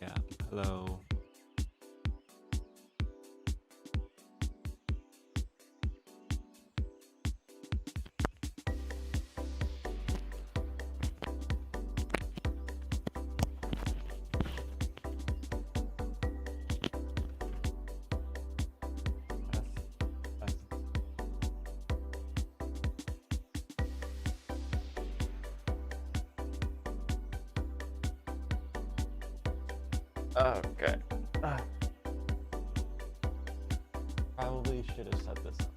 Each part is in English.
Yeah, hello. That's- Okay. Probably should have set this up.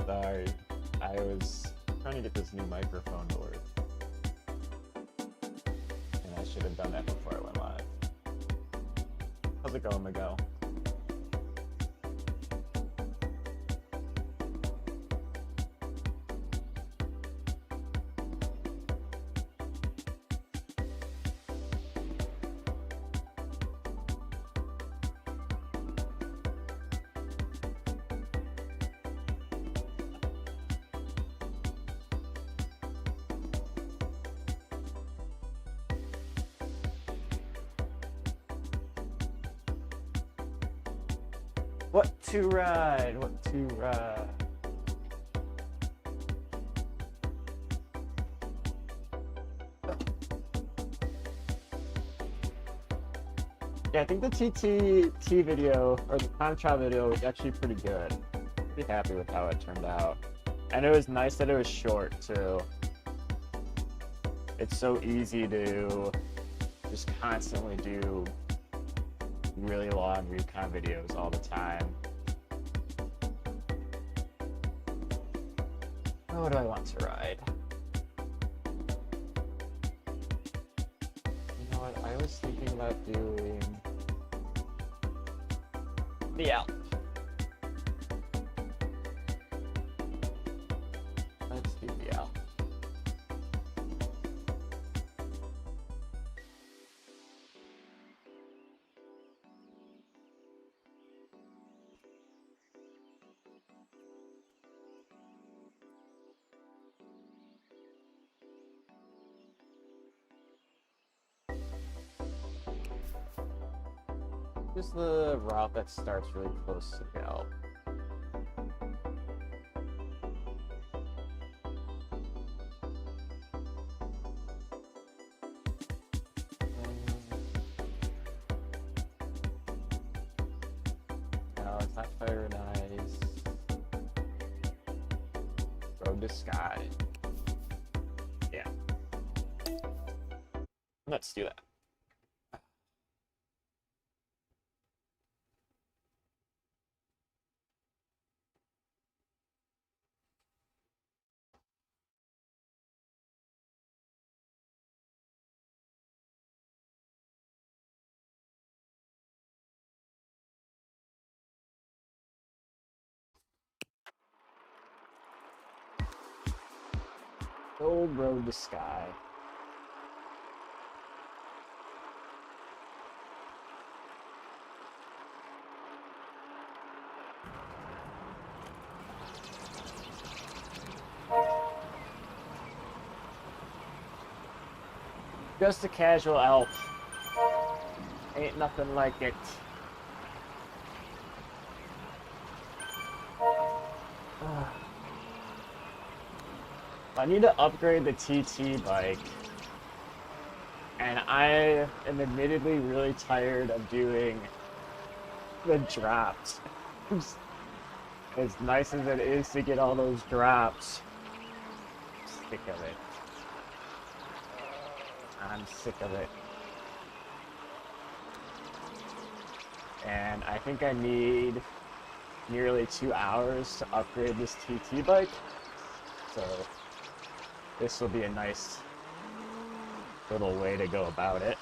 Sorry, I was trying to get this new microphone to work, and I should have done that before I went live. How's it going, Miguel? What to ride? What to ride? Yeah, I think the TT video or the time trial video was actually pretty good. Pretty happy with how it turned out. And it was nice that it was short too. It's so easy to just constantly do really long recon videos all the time. Oh, what do I want to ride? You know what? I was thinking about doing the Alp. Let's do the Alp. Just the route that starts really close to the Alp. No, it's not Fire and Ice. Road to Sky. Yeah. Let's do that. Old Road to Sky. Just a casual Alp. Ain't nothing like it. I need to upgrade the TT bike. And I am admittedly really tired of doing the drops. As nice as it is to get all those drops, I'm sick of it. I'm sick of it. And I think I need nearly 2 hours to upgrade this TT bike. So this will be a nice little way to go about it.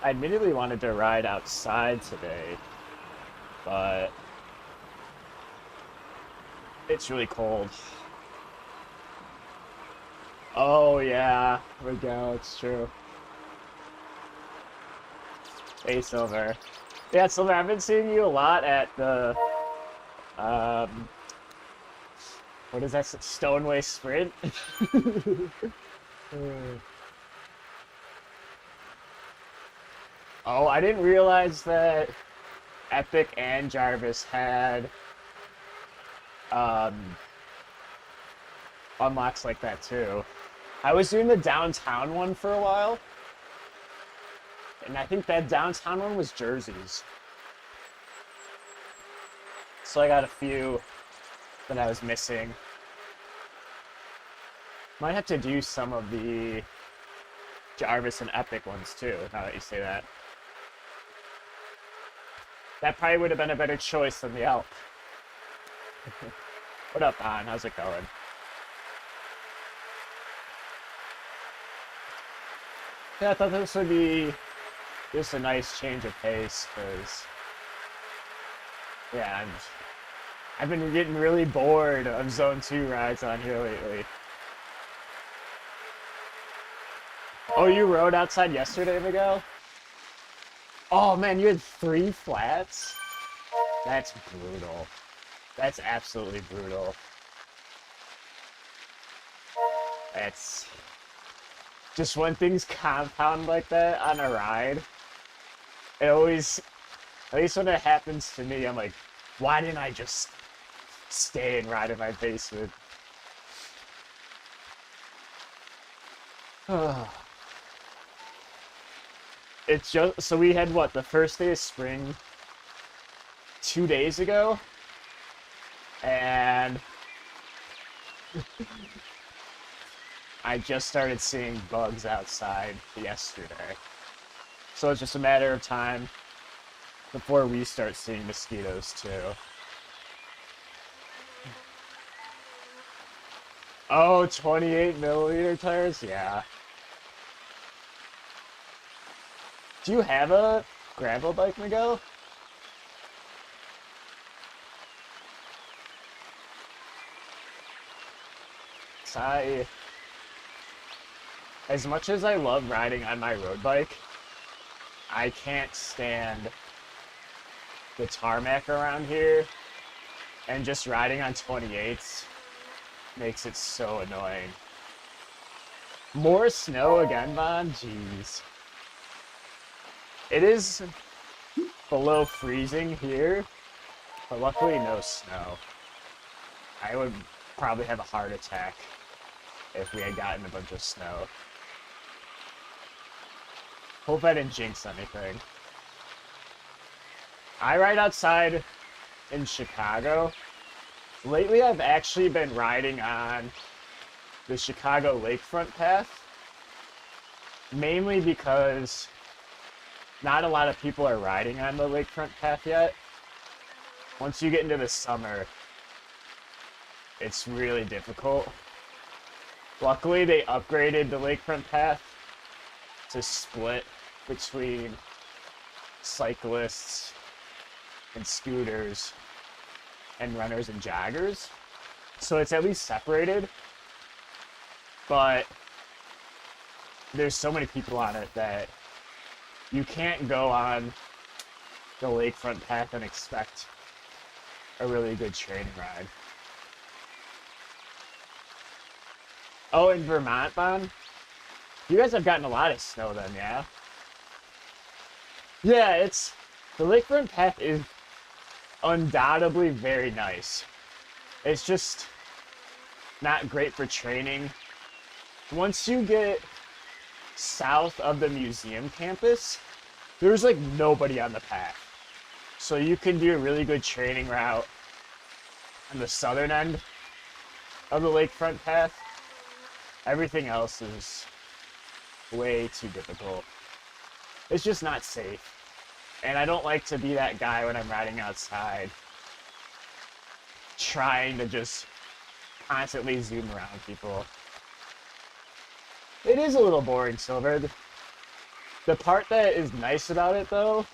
I admittedly wanted to ride outside today, but it's really cold. Oh yeah, there we go, it's true. Hey Silver. Yeah, Silver, I've been seeing you a lot at the what is that, Stoneway Sprint? Oh, I didn't realize that Epic and Jarvis had unlocks like that too. I was doing the downtown one for a while, and I think that downtown one was jerseys. So I got a few that I was missing. Might have to do some of the Jarvis and Epic ones too, now that you say that. That probably would have been a better choice than the Alp. What up, Han? How's it going? Yeah, I thought this would be just a nice change of pace, because, yeah, I've been getting really bored of Zone 2 rides on here lately. Oh, you rode outside yesterday, Miguel? Oh man, you had 3 flats? That's brutal. That's absolutely brutal. That's just when things compound like that on a ride. It always, at least when it happens to me, I'm like, why didn't I just stay and ride in my basement? It's just, so we had what, the first day of spring 2 days ago? And I just started seeing bugs outside yesterday. So it's just a matter of time before we start seeing mosquitoes too. Oh, 28mm tires? Yeah. Do you have a gravel bike, Miguel? As much as I love riding on my road bike, I can't stand the tarmac around here, and just riding on 28s makes it so annoying. More snow again, Vaughn? Jeez. It is below freezing here, but luckily no snow. I would probably have a heart attack if we had gotten a bunch of snow. Hope I didn't jinx anything. I ride outside in Chicago. Lately I've actually been riding on the Chicago lakefront path, mainly because not a lot of people are riding on the lakefront path yet. Once you get into the summer, it's really difficult. Luckily, they upgraded the lakefront path to split between cyclists and scooters and runners and joggers. So it's at least separated, but there's so many people on it that you can't go on the lakefront path and expect a really good training ride. Oh, in Vermont, Bon? You guys have gotten a lot of snow then, yeah? Yeah, the lakefront path is undoubtedly very nice. It's just not great for training. Once you get south of the museum campus, there's like nobody on the path. So you can do a really good training route on the southern end of the lakefront path. Everything else is way too difficult. It's just not safe. And I don't like to be that guy when I'm riding outside trying to just constantly zoom around people. It is a little boring, Silver. The part that is nice about it, though,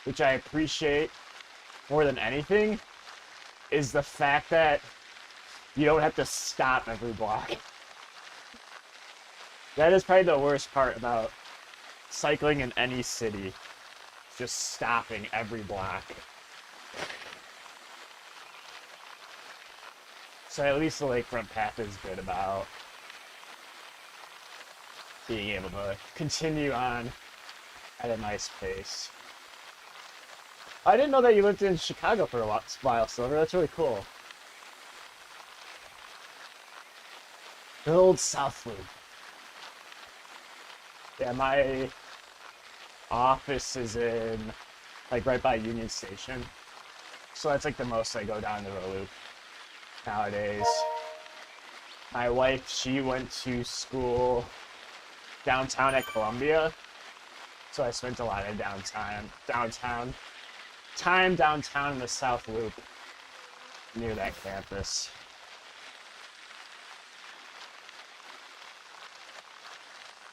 which I appreciate more than anything, is the fact that you don't have to stop every block. That is probably the worst part about cycling in any city. Just stopping every block. So at least the lakefront path is good about being able to continue on at a nice pace. I didn't know that you lived in Chicago for a while, Silver. That's really cool. The old South Loop. Yeah, my office is in, like, right by Union Station. So that's, like, the most I go down the loop nowadays. My wife, she went to school downtown at Columbia. So I spent a lot of time downtown in the South Loop near that campus.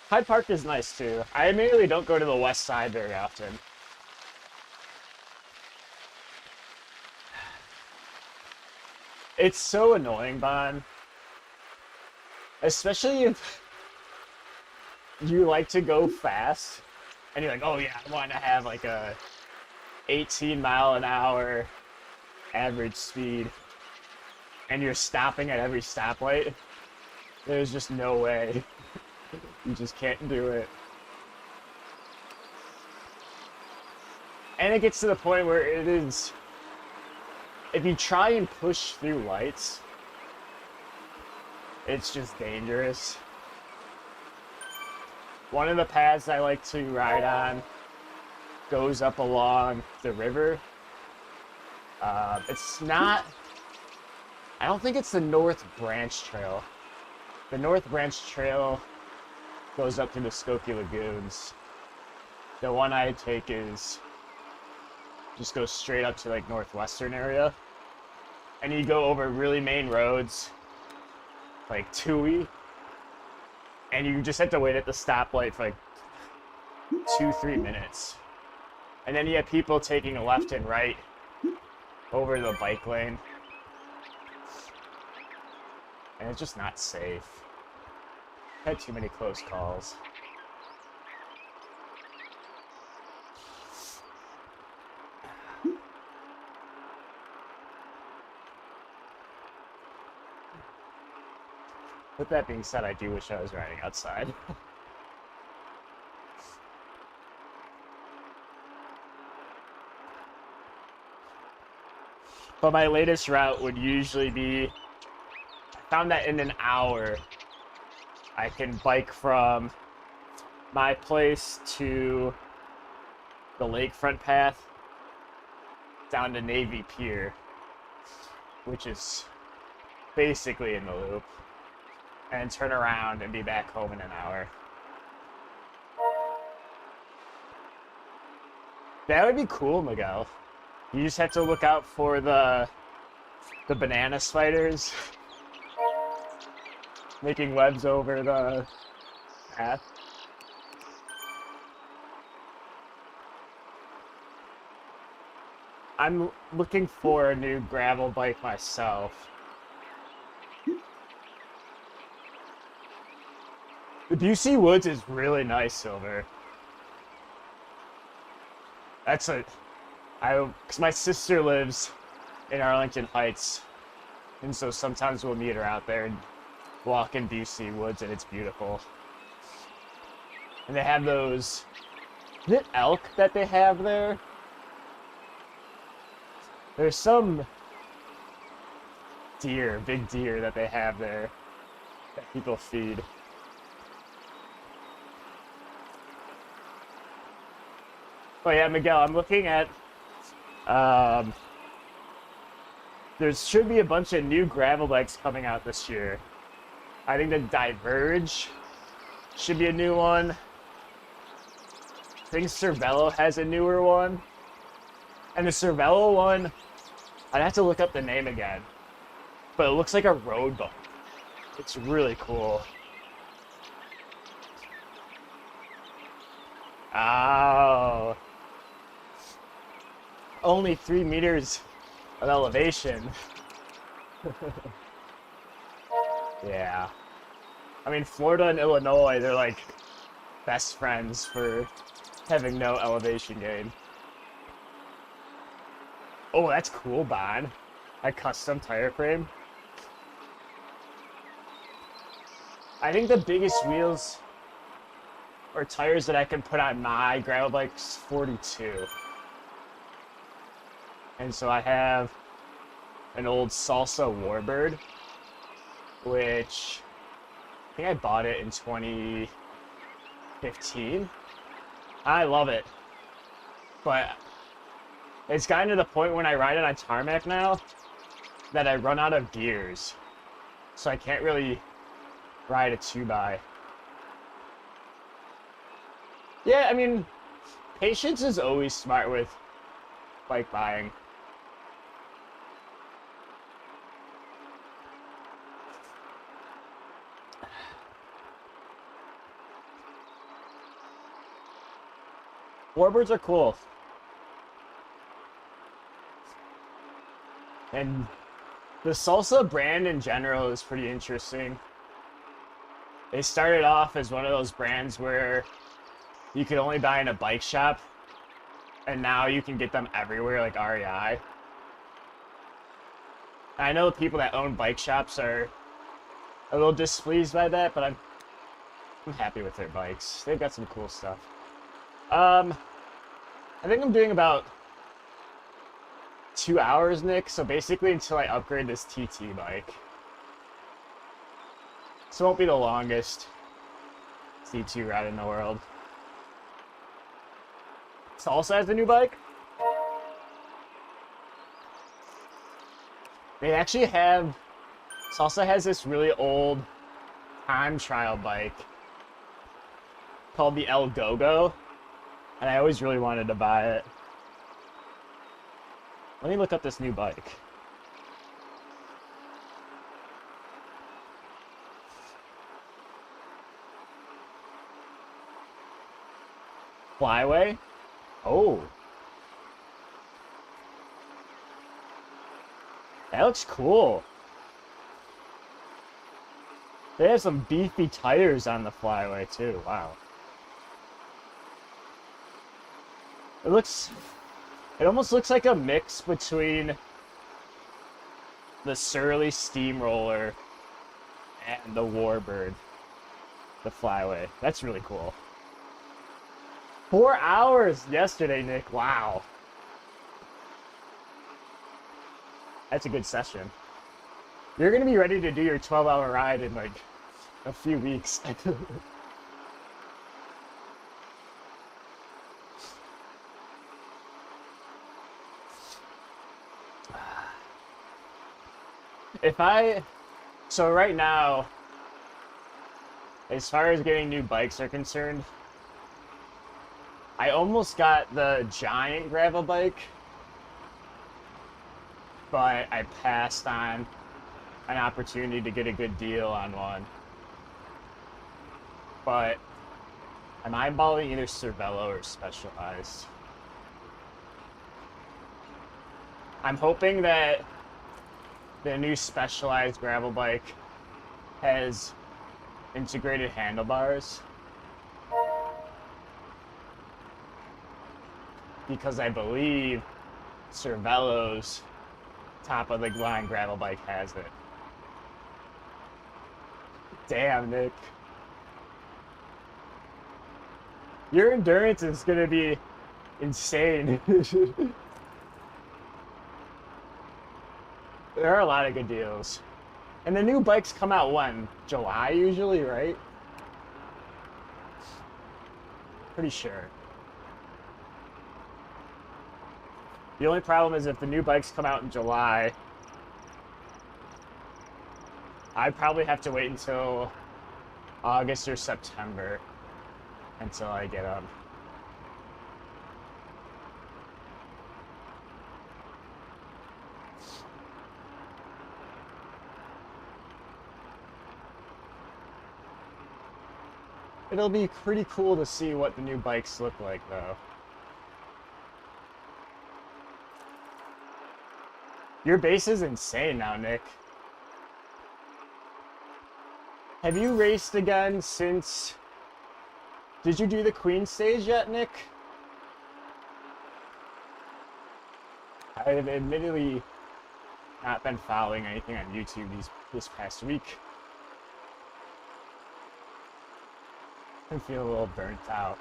Hyde Park is nice too. I immediately don't go to the west side very often. It's so annoying, Bon. Especially if you like to go fast and you're like, oh yeah, I want to have like a 18-mile-an-hour average speed, and you're stopping at every stoplight. There's just no way. You just can't do it. And it gets to the point where it is, if you try and push through lights, it's just dangerous. One of the paths I like to ride on goes up along the river. It's not, I don't think it's the North Branch Trail. The North Branch Trail goes up to the Skokie Lagoons. The one I take just goes straight up to like northwestern area. And you go over really main roads, like Tui, and you just have to wait at the stoplight for like 2-3 minutes. And then you have people taking a left and right over the bike lane. And it's just not safe. Had too many close calls. With that being said, I do wish I was riding outside. But my latest route would usually be, I found that in an hour, I can bike from my place to the lakefront path down to Navy Pier, which is basically in the loop, and turn around and be back home in an hour. That would be cool, Miguel. You just have to look out for the banana spiders making webs over the path. I'm looking for a new gravel bike myself. The Busey Woods is really nice, Silver. That's because my sister lives in Arlington Heights, and so sometimes we'll meet her out there and walk in Busey Woods, and it's beautiful. And they have those, is it elk that they have there? There's some deer, big deer that they have there that people feed. Oh yeah, Miguel, I'm looking at, there should be a bunch of new gravel bikes coming out this year. I think the Diverge should be a new one. I think Cervelo has a newer one. And the Cervelo one, I'd have to look up the name again. But it looks like a road bike. It's really cool. Oh. Only 3 meters of elevation. Yeah. I mean, Florida and Illinois, they're like best friends for having no elevation gain. Oh, that's cool, Bon. A custom tire frame. I think the biggest wheels or tires that I can put on my gravel bike's 42. And so I have an old Salsa Warbird, which I think I bought it in 2015. I love it. But it's gotten to the point when I ride it on tarmac now that I run out of gears. So I can't really ride a 2x. Yeah, I mean, patience is always smart with bike buying. Warbirds are cool. And the Salsa brand in general is pretty interesting. They started off as one of those brands where you could only buy in a bike shop, and now you can get them everywhere like REI. I know the people that own bike shops are a little displeased by that, but I'm happy with their bikes. They've got some cool stuff. I think I'm doing about 2 hours, Nick, so basically until I upgrade this TT bike. So it won't be the longest C2 ride in the world. Salsa has a new bike? They actually have... Salsa has this really old time trial bike called the El Go-Go, and I always really wanted to buy it. Let me look up this new bike. Flyway? Oh. That looks cool. They have some beefy tires on the Flyway too. Wow. It almost looks like a mix between the Surly Steamroller and the Warbird, the Flyway. That's really cool. 4 hours yesterday, Nick. Wow. That's a good session. You're going to be ready to do your 12-hour ride in like a few weeks. So right now, as far as getting new bikes are concerned, I almost got the giant gravel bike, but I passed on an opportunity to get a good deal on one. But I'm eyeballing either Cervelo or Specialized. I'm hoping that the new Specialized gravel bike has integrated handlebars, because I believe Cervelo's top of the line gravel bike has it. Damn, Nick. Your endurance is gonna be insane. There are a lot of good deals. And the new bikes come out when? July usually, right? Pretty sure. The only problem is if the new bikes come out in July, I'd probably have to wait until August or September until I get them. It'll be pretty cool to see what the new bikes look like, though. Your base is insane now, Nick. Have you raced again since... Did you do the Queen stage yet, Nick? I have admittedly not been following anything on YouTube this past week. I feel a little burnt out.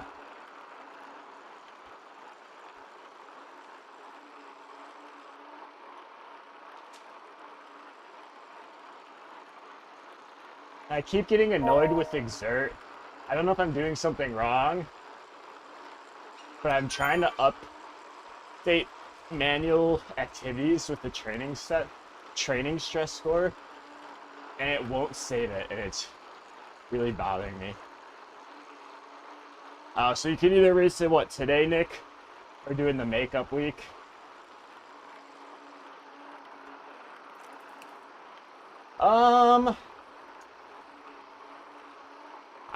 I keep getting annoyed with Exert. I don't know if I'm doing something wrong, but I'm trying to update manual activities with the training stress score, and it won't save it, and it's really bothering me. So you can either race it, what, today, Nick? Or doing the makeup week?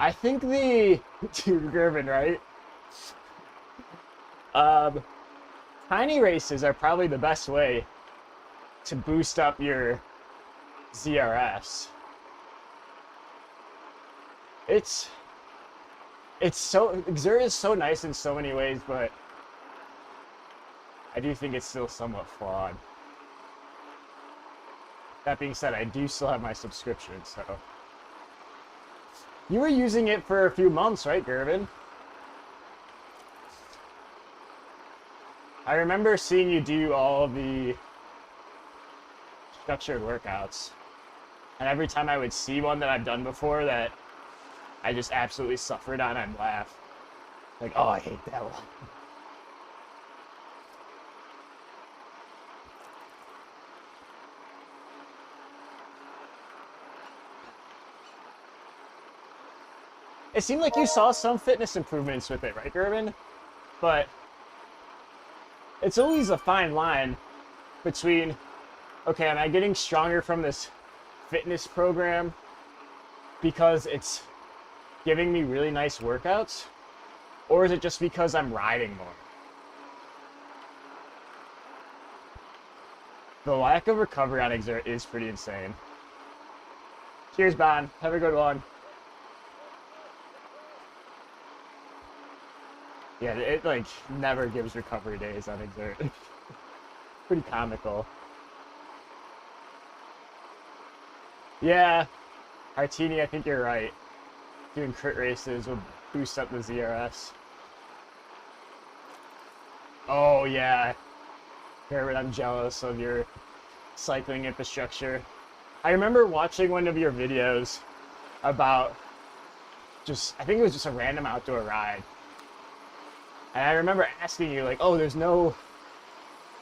I think the Gervin, right? Tiny races are probably the best way to boost up your ZRS. It's so, Exert is so nice in so many ways, but I do think it's still somewhat flawed. That being said, I do still have my subscription, so. You were using it for a few months, right, Gervin? I remember seeing you do all the structured workouts. And every time I would see one that I've done before that I just absolutely suffered on, I'd laugh. Like, oh, I hate that one. It seemed like you saw some fitness improvements with it, right, Gervin? But it's always a fine line between, okay, am I getting stronger from this fitness program because it's giving me really nice workouts? Or is it just because I'm riding more? The lack of recovery on Exert is pretty insane. Cheers, Bon. Have a good one. Yeah, it like never gives recovery days on Exert. Pretty comical. Yeah, Artini, I think you're right. Doing crit races will boost up the ZRS. Oh yeah, Garrett, I'm jealous of your cycling infrastructure. I remember watching one of your videos about I think it was just a random outdoor ride. And I remember asking you, like, oh, there's no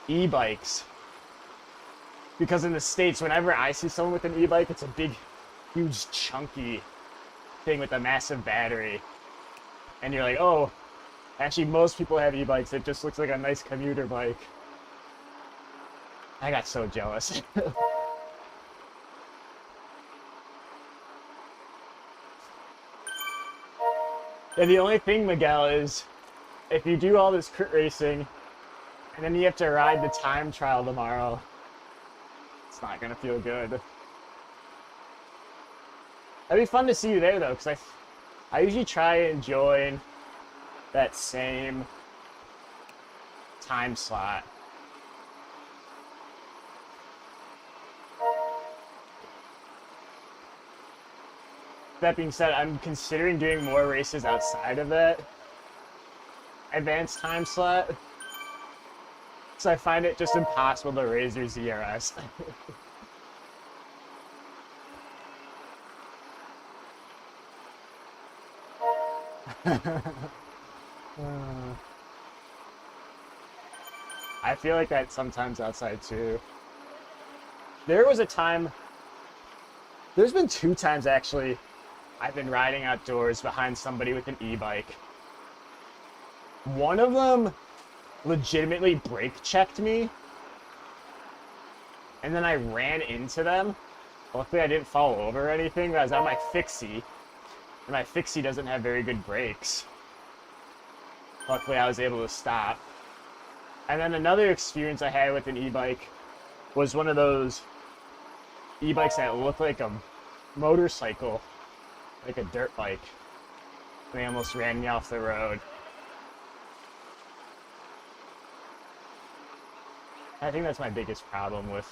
e-bikes. Because in the States, whenever I see someone with an e-bike, it's a big, huge, chunky thing with a massive battery. And you're like, oh, actually, most people have e-bikes. It just looks like a nice commuter bike. I got so jealous. And the only thing, Miguel, is if you do all this crit racing And then you have to ride the time trial tomorrow. It's not gonna feel good. That'd be fun to see you there though, because I usually try and join that same time slot. That being said, I'm considering doing more races outside of that advanced time slot. So I find it just impossible to raise your ZRS. I feel like that sometimes outside too. There was a time, there's been 2 times actually, I've been riding outdoors behind somebody with an e-bike. One of them legitimately brake checked me, and then I ran into them. Luckily I didn't fall over or anything, but I was on my fixie, and my fixie doesn't have very good brakes. Luckily I was able to stop. And then another experience I had with an e-bike was one of those e-bikes that look like a motorcycle, like a dirt bike. They almost ran me off the road. I think that's my biggest problem with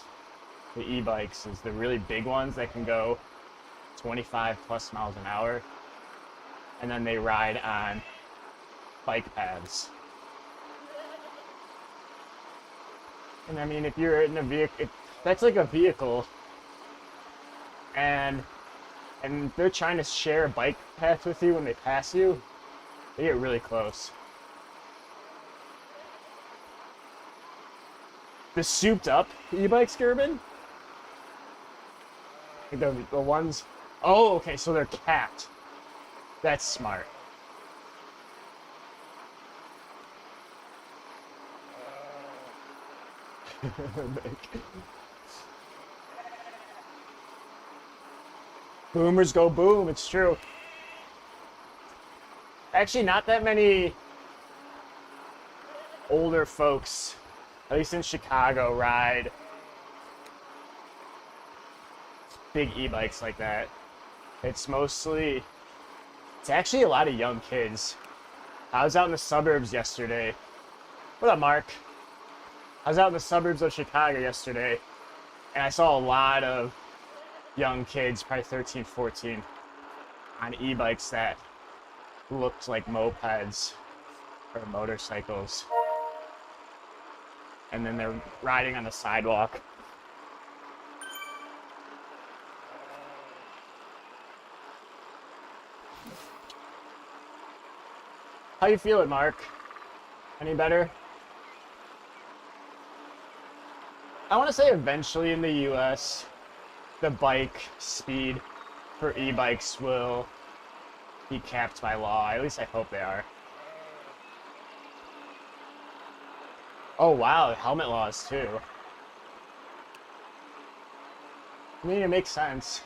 the e-bikes, is the really big ones that can go 25 plus miles an hour, and then they ride on bike paths. And I mean, if you're in a vehicle, that's like a vehicle, and they're trying to share a bike path with you when they pass you, they get really close. The souped up e-bikes, Gerben? The ones, oh, okay, so they're capped. That's smart. Boomers go boom, it's true. Actually, not that many older folks, at least in Chicago, ride big e-bikes like that. It's actually a lot of young kids. I was out in the suburbs yesterday. What up, Mark? I was out in the suburbs of Chicago yesterday, and I saw a lot of young kids, probably 13, 14, on e-bikes that looked like mopeds or motorcycles. And then they're riding on the sidewalk. How you feeling, Mark? Any better? I want to say eventually in the US, the bike speed for e-bikes will be capped by law. At least I hope they are. Oh wow, helmet laws too. I mean, it makes sense.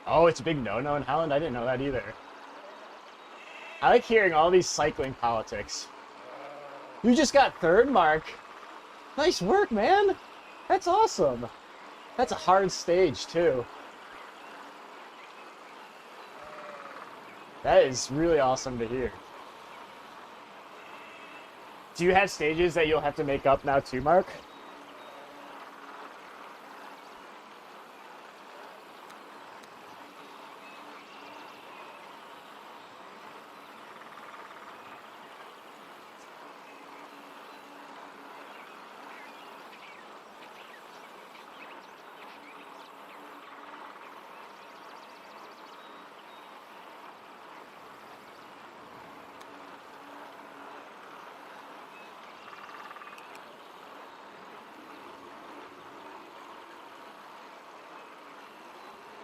Oh, it's a big no-no in Holland? I didn't know that either. I like hearing all these cycling politics. You just got third, Mark. Nice work, man. That's awesome. That's a hard stage, too. That is really awesome to hear. Do you have stages that you'll have to make up now too, Mark?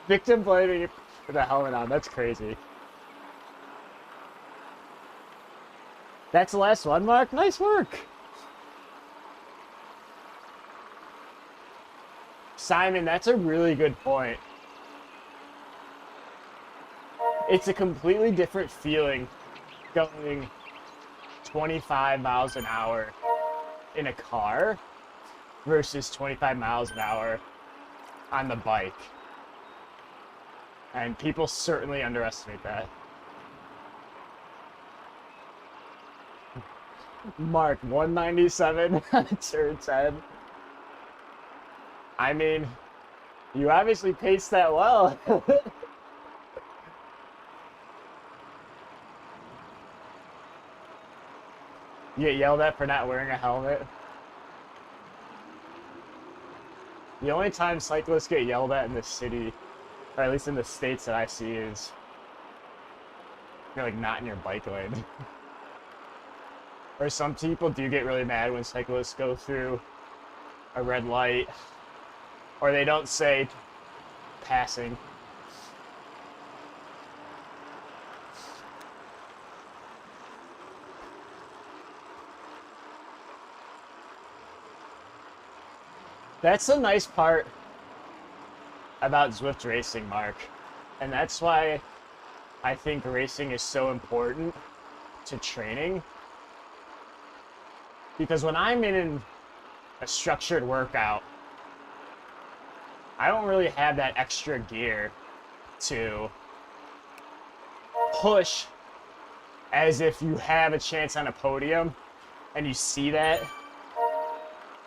Victim blaming for the helmet on. That's crazy. That's the last one, Mark. Nice work. Simon, that's a really good point. It's a completely different feeling going 25 miles an hour in a car versus 25 miles an hour on the bike. And people certainly underestimate that. Mark, 197 turn 10. I mean, you obviously paced that well. You get yelled at for not wearing a helmet. The only time cyclists get yelled at in the city, or at least in the states that I see, is you're like not in your bike lane. Or some people do get really mad when cyclists go through a red light, or they don't say passing. That's the nice part about Zwift racing, Mark. And that's why I think racing is so important to training. Because when I'm in a structured workout, I don't really have that extra gear to push as if you have a chance on a podium and you see that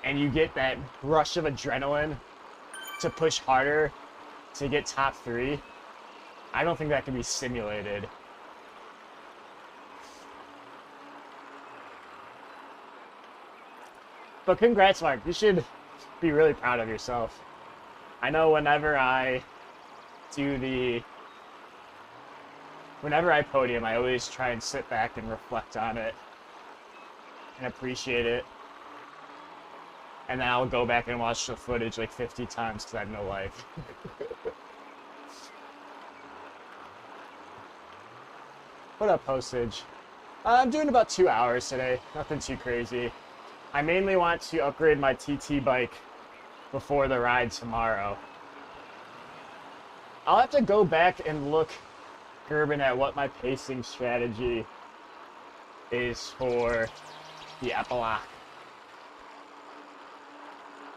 and you get that rush of adrenaline to push harder to get top 3. I don't think that can be simulated. But congrats, Mark. You should be really proud of yourself. I know whenever I podium, I always try and sit back and reflect on it and appreciate it. And then I'll go back and watch the footage like 50 times because I have no life. What up, postage? I'm doing about 2 hours today. Nothing too crazy. I mainly want to upgrade my TT bike before the ride tomorrow. I'll have to go back and look, Gerben, at what my pacing strategy is for the Apparel.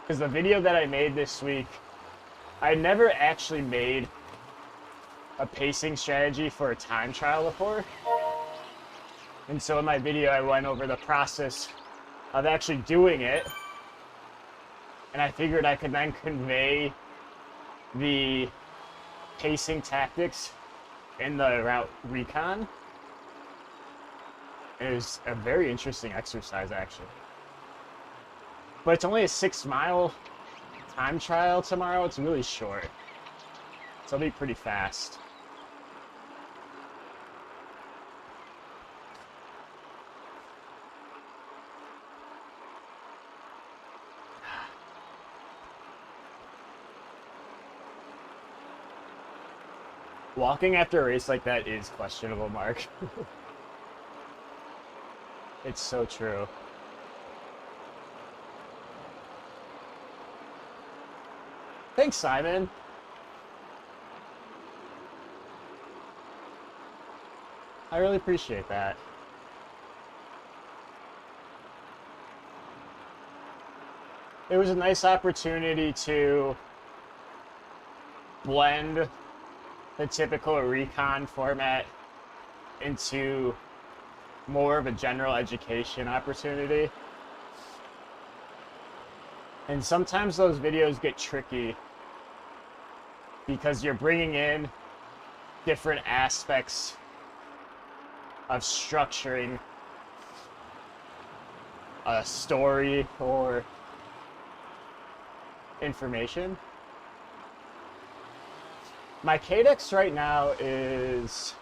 Because the video that I made this week, I never actually made a pacing strategy for a time trial before. And so in my video, I went over the process of actually doing it. And I figured I could then convey the pacing tactics in the route recon. It was a very interesting exercise, actually. But it's only a 6-mile time trial tomorrow. It's really short. So it'll be pretty fast. Walking after a race like that is questionable, Mark. It's so true. Thanks, Simon. I really appreciate that. It was a nice opportunity to blend the typical recon format into more of a general education opportunity. And sometimes those videos get tricky because you're bringing in different aspects of structuring a story or information. My Cadex right now is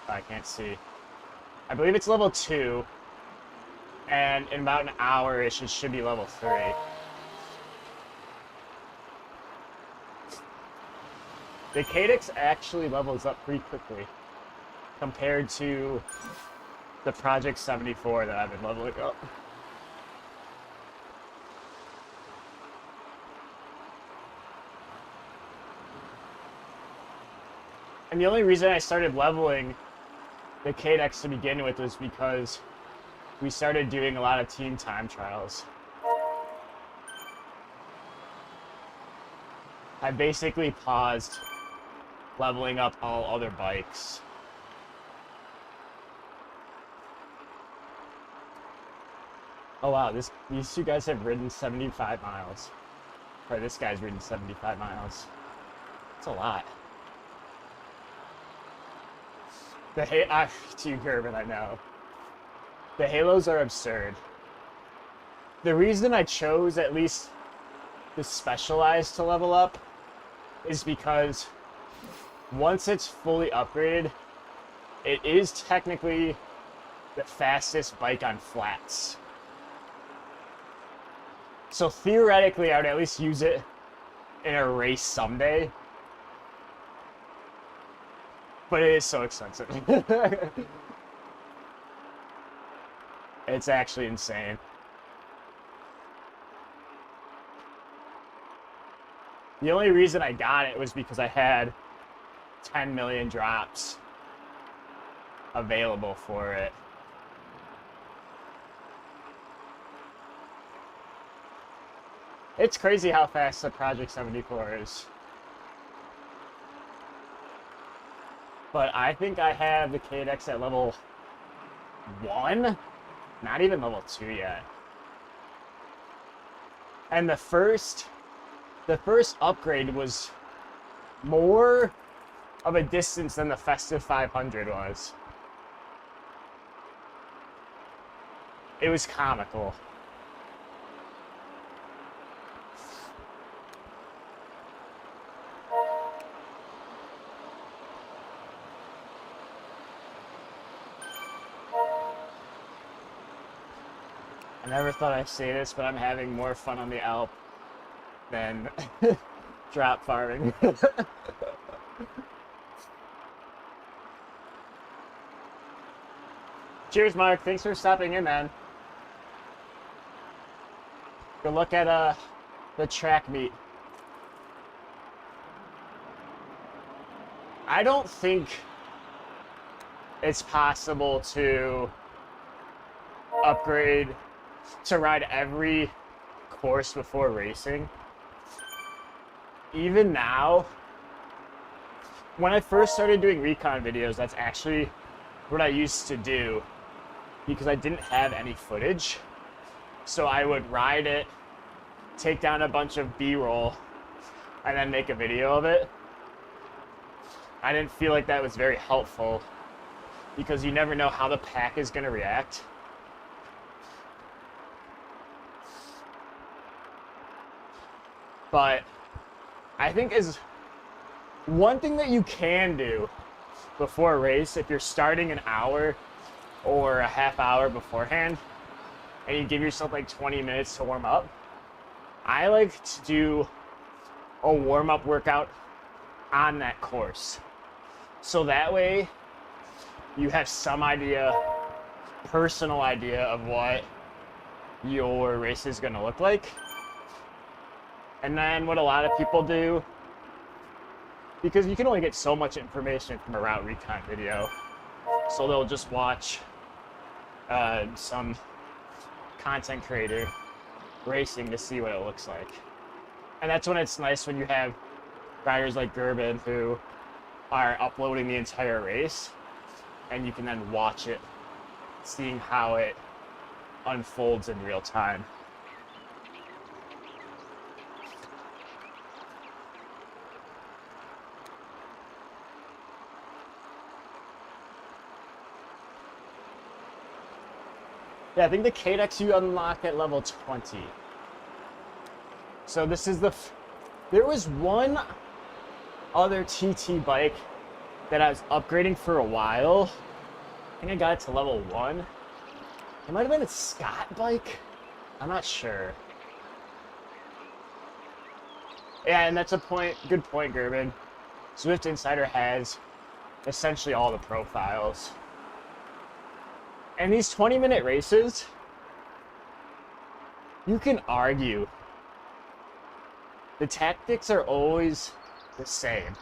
I can't see. I believe it's level 2, and in about an hour-ish, it should be level 3. The Cadex actually levels up pretty quickly compared to the Project 74 that I've been leveling up. And the only reason I started leveling the KDEX to begin with was because we started doing a lot of team time trials. I basically paused leveling up all other bikes. Oh wow, these two guys have ridden 75 miles. Or this guy's ridden 75 miles. That's a lot. To you, Gerben, I know. The halos are absurd. The reason I chose at least the Specialized to level up is because once it's fully upgraded, it is technically the fastest bike on flats. So theoretically, I would at least use it in a race someday. But it is so expensive. It's actually insane. The only reason I got it was because I had 10 million drops available for it. It's crazy how fast the Project 74 is. But I think I have the KDEX at level 1, not even level 2 yet. And the first upgrade was more of a distance than the Festive 500 was. It was comical. I never thought I'd say this, but I'm having more fun on the Alp than drop farming. Cheers, Mark. Thanks for stopping in, man. Good luck at the track meet. I don't think it's possible to upgrade to ride every course before racing. Even now, when I first started doing recon videos, that's actually what I used to do because I didn't have any footage. So I would ride it, take down a bunch of B-roll, and then make a video of it. I didn't feel like that was very helpful because you never know how the pack is going to react. But I think is one thing that you can do before a race, if you're starting an hour or a half hour beforehand, and you give yourself like 20 minutes to warm up, I like to do a warm-up workout on that course. So that way you have some idea, personal idea of what your race is going to look like. And then what a lot of people do, because you can only get so much information from a route recon video, so they'll just watch some content creator racing to see what it looks like. And that's when it's nice when you have riders like Gerben who are uploading the entire race, and you can then watch it, seeing how it unfolds in real time. Yeah, I think the KDEX you unlock at level 20. So this is there was one other TT bike that I was upgrading for a while. I think I got it to level 1. It might have been a Scott bike. I'm not sure. Yeah, and that's a good point, Gerben. Zwift Insider has essentially all the profiles. And these 20-minute races, you can argue. The tactics are always the same.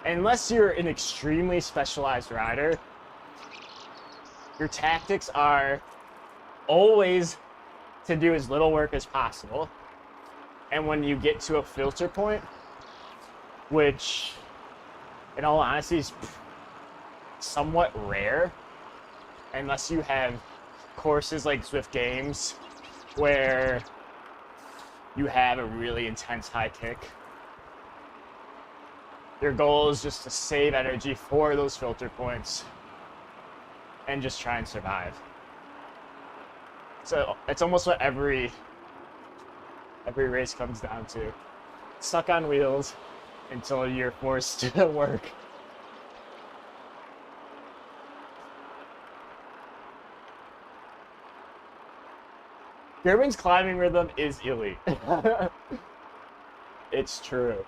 unless you're an extremely specialized rider, your tactics are always to do as little work as possible. And when you get to a filter point, which in all honesty is somewhat rare, unless you have courses like Zwift Games where you have a really intense high kick. Your goal is just to save energy for those filter points and just try and survive. So it's almost what every race comes down to. Stuck on wheels until you're forced to work. Gerben's climbing rhythm is elite. It's true.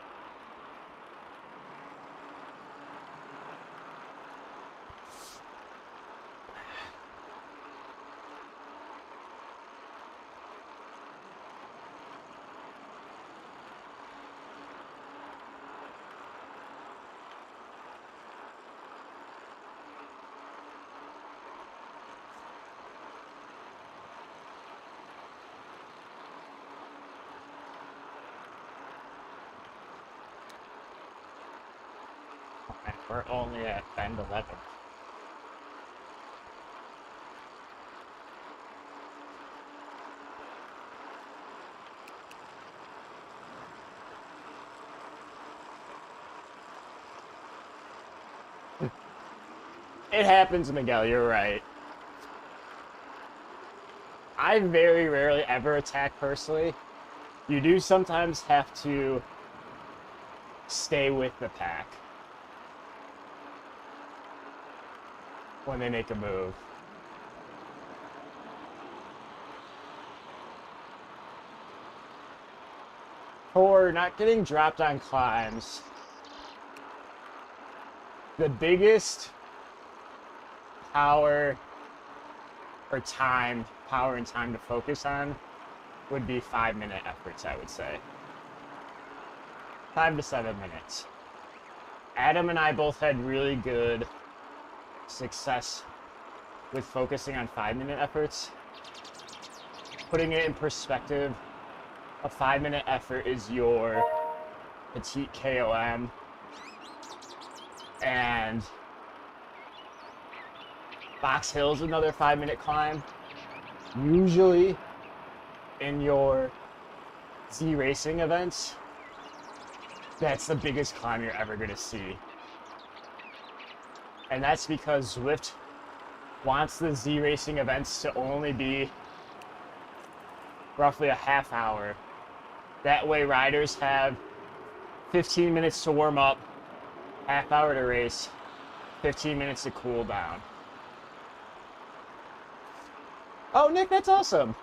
We're only at bend 11. It happens, Miguel, you're right. I very rarely ever attack personally. You do sometimes have to stay with the pack when they make a move. For not getting dropped on climbs, the biggest power and time to focus on would be 5-minute efforts, I would say. 5 to 7 minutes. Adam and I both had really good success with focusing on 5-minute efforts. Putting it in perspective, a 5-minute effort is your petite KOM, and Box Hill's another 5-minute climb. Usually in your Z racing events, that's the biggest climb you're ever going to see. And that's because Zwift wants the Z racing events to only be roughly a half hour. That way riders have 15 minutes to warm up, half hour to race, 15 minutes to cool down. Oh, Nick, that's awesome.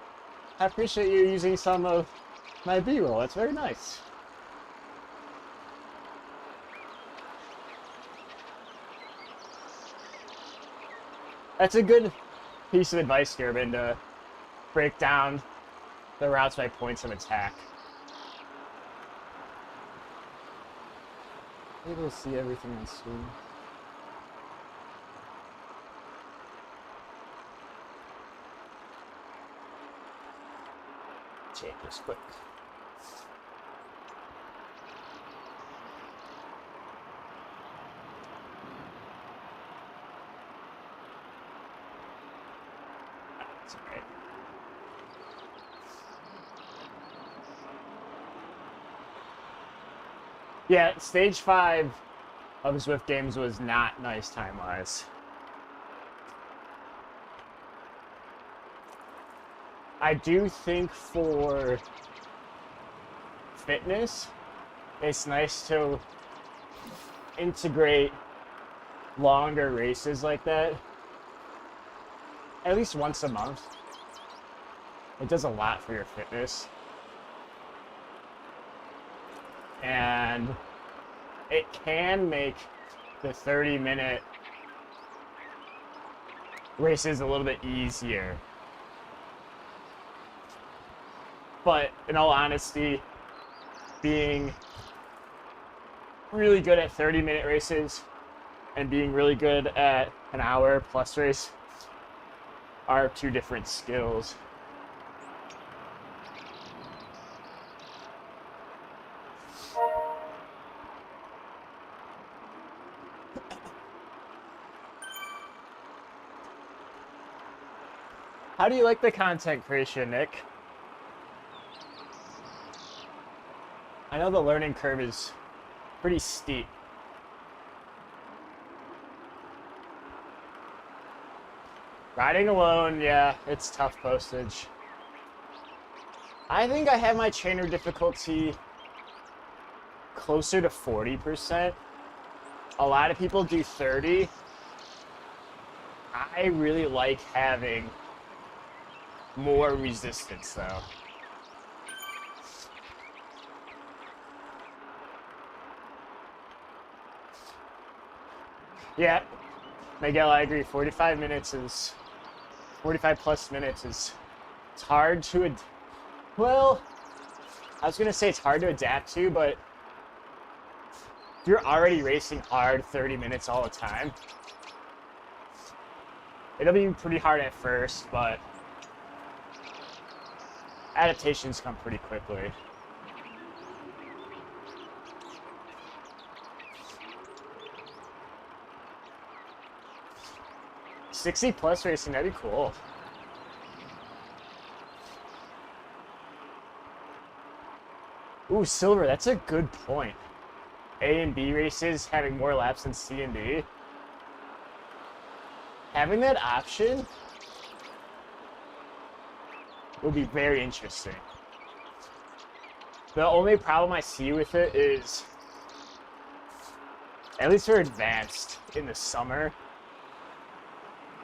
I appreciate you using some of my B-roll. That's very nice. That's a good piece of advice, Gerben, to break down the routes by points of attack. Able to see everything on screen. Check this quick. That's okay. Yeah, stage 5 of Zwift Games was not nice time-wise. I do think for fitness, it's nice to integrate longer races like that at least once a month. It does a lot for your fitness. And it can make the 30-minute races a little bit easier. But in all honesty, being really good at 30-minute races and being really good at an hour plus race are two different skills. How do you like the content creation, Nick? I know the learning curve is pretty steep. Riding alone, yeah, it's tough postage. I think I have my trainer difficulty closer to 40%. A lot of people do 30. I really like having more resistance though. Yeah, Miguel, I agree. 45 plus minutes is, it's hard to, well, I was gonna say it's hard to adapt to, but if you're already racing hard 30 minutes all the time, it'll be pretty hard at first, but adaptations come pretty quickly. $60 plus racing, that'd be cool. Ooh, silver, that's a good point. A and B races having more laps than C and D. Having that option would be very interesting. The only problem I see with it is, at least for advanced in the summer,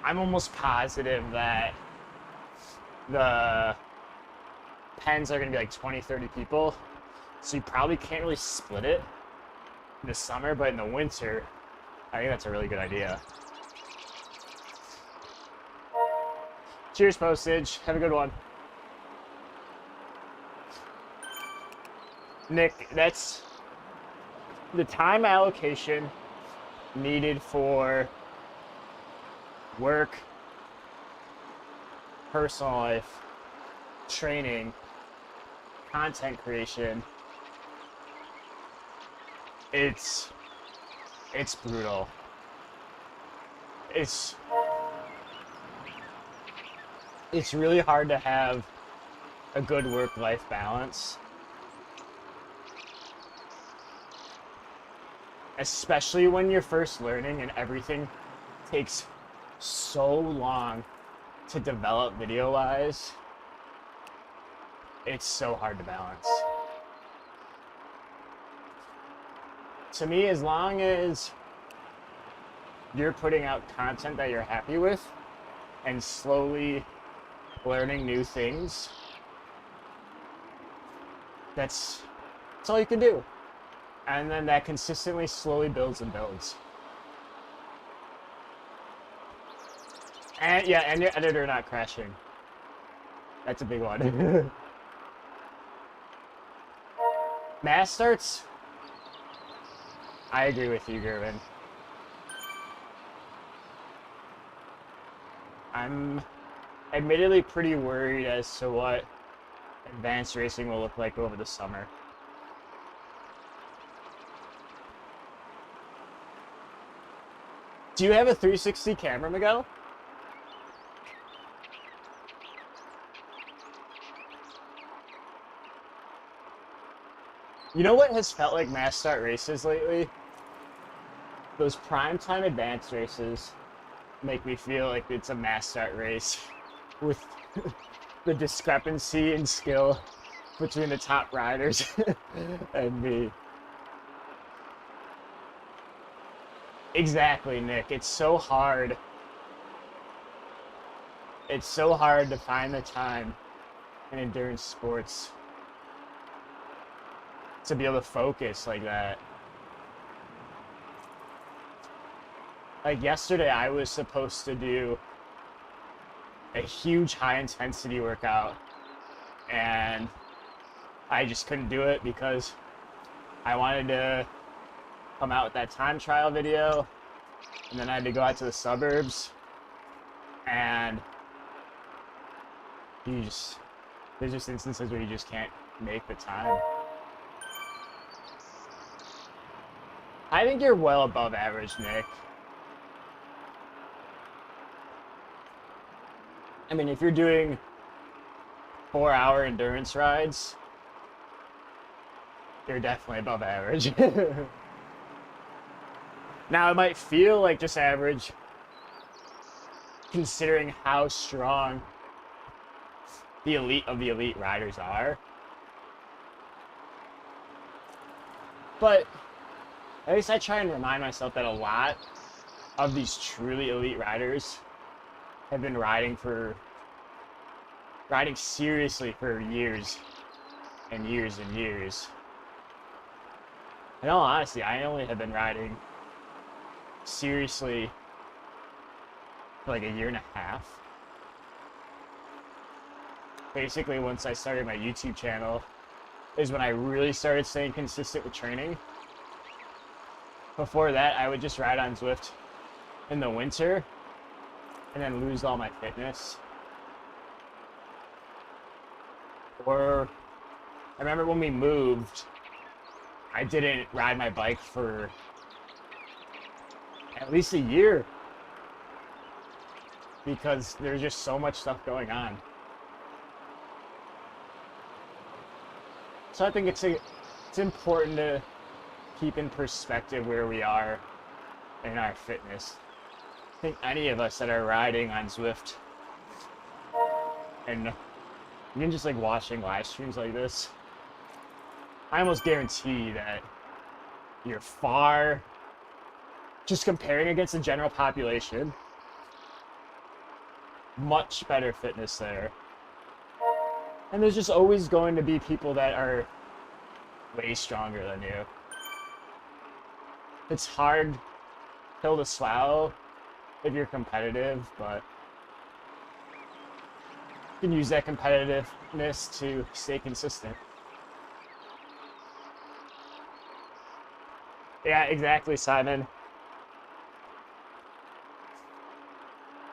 I'm almost positive that the pens are going to be like 20, 30 people. So you probably can't really split it in the summer, but in the winter, I think that's a really good idea. Cheers, postage. Have a good one. Nick, that's the time allocation needed for work, personal life, training, content creation. It's brutal. It's really hard to have a good work-life balance. Especially when you're first learning and everything takes so long to develop video-wise. It's so hard to balance. To me, as long as you're putting out content that you're happy with and slowly learning new things, that's all you can do. And then that consistently slowly builds and builds. And yeah, and your editor not crashing. That's a big one. Mass starts, I agree with you, Gervin. I'm admittedly pretty worried as to what advanced racing will look like over the summer. Do you have a 360 camera, Miguel? You know what has felt like mass start races lately? Those primetime advanced races make me feel like it's a mass start race with the discrepancy in skill between the top riders and me. Exactly, Nick. It's so hard. It's so hard to find the time in endurance sports to be able to focus like that. Like yesterday, I was supposed to do a huge high intensity workout and I just couldn't do it because I wanted to come out with that time trial video, and then I had to go out to the suburbs, and there's just instances where you just can't make the time. I think you're well above average, Nick. I mean, if you're doing 4-hour endurance rides, you're definitely above average. Now, it might feel like just average, considering how strong the elite of the elite riders are. But at least I try and remind myself that a lot of these truly elite riders have been riding seriously for years and years and years. In all honesty, I only have been riding seriously for like a year and a half. Basically, once I started my YouTube channel is when I really started staying consistent with training. Before that, I would just ride on Zwift in the winter and then lose all my fitness. Or I remember when we moved, I didn't ride my bike for at least a year because there's just so much stuff going on. So I think it's important to keep in perspective where we are in our fitness. I think any of us that are riding on Zwift and even just like watching live streams like this, I almost guarantee that you're far, just comparing against the general population, much better fitness there. And there's just always going to be people that are way stronger than you. It's hard pill to swallow if you're competitive, but you can use that competitiveness to stay consistent. Yeah, exactly, Simon.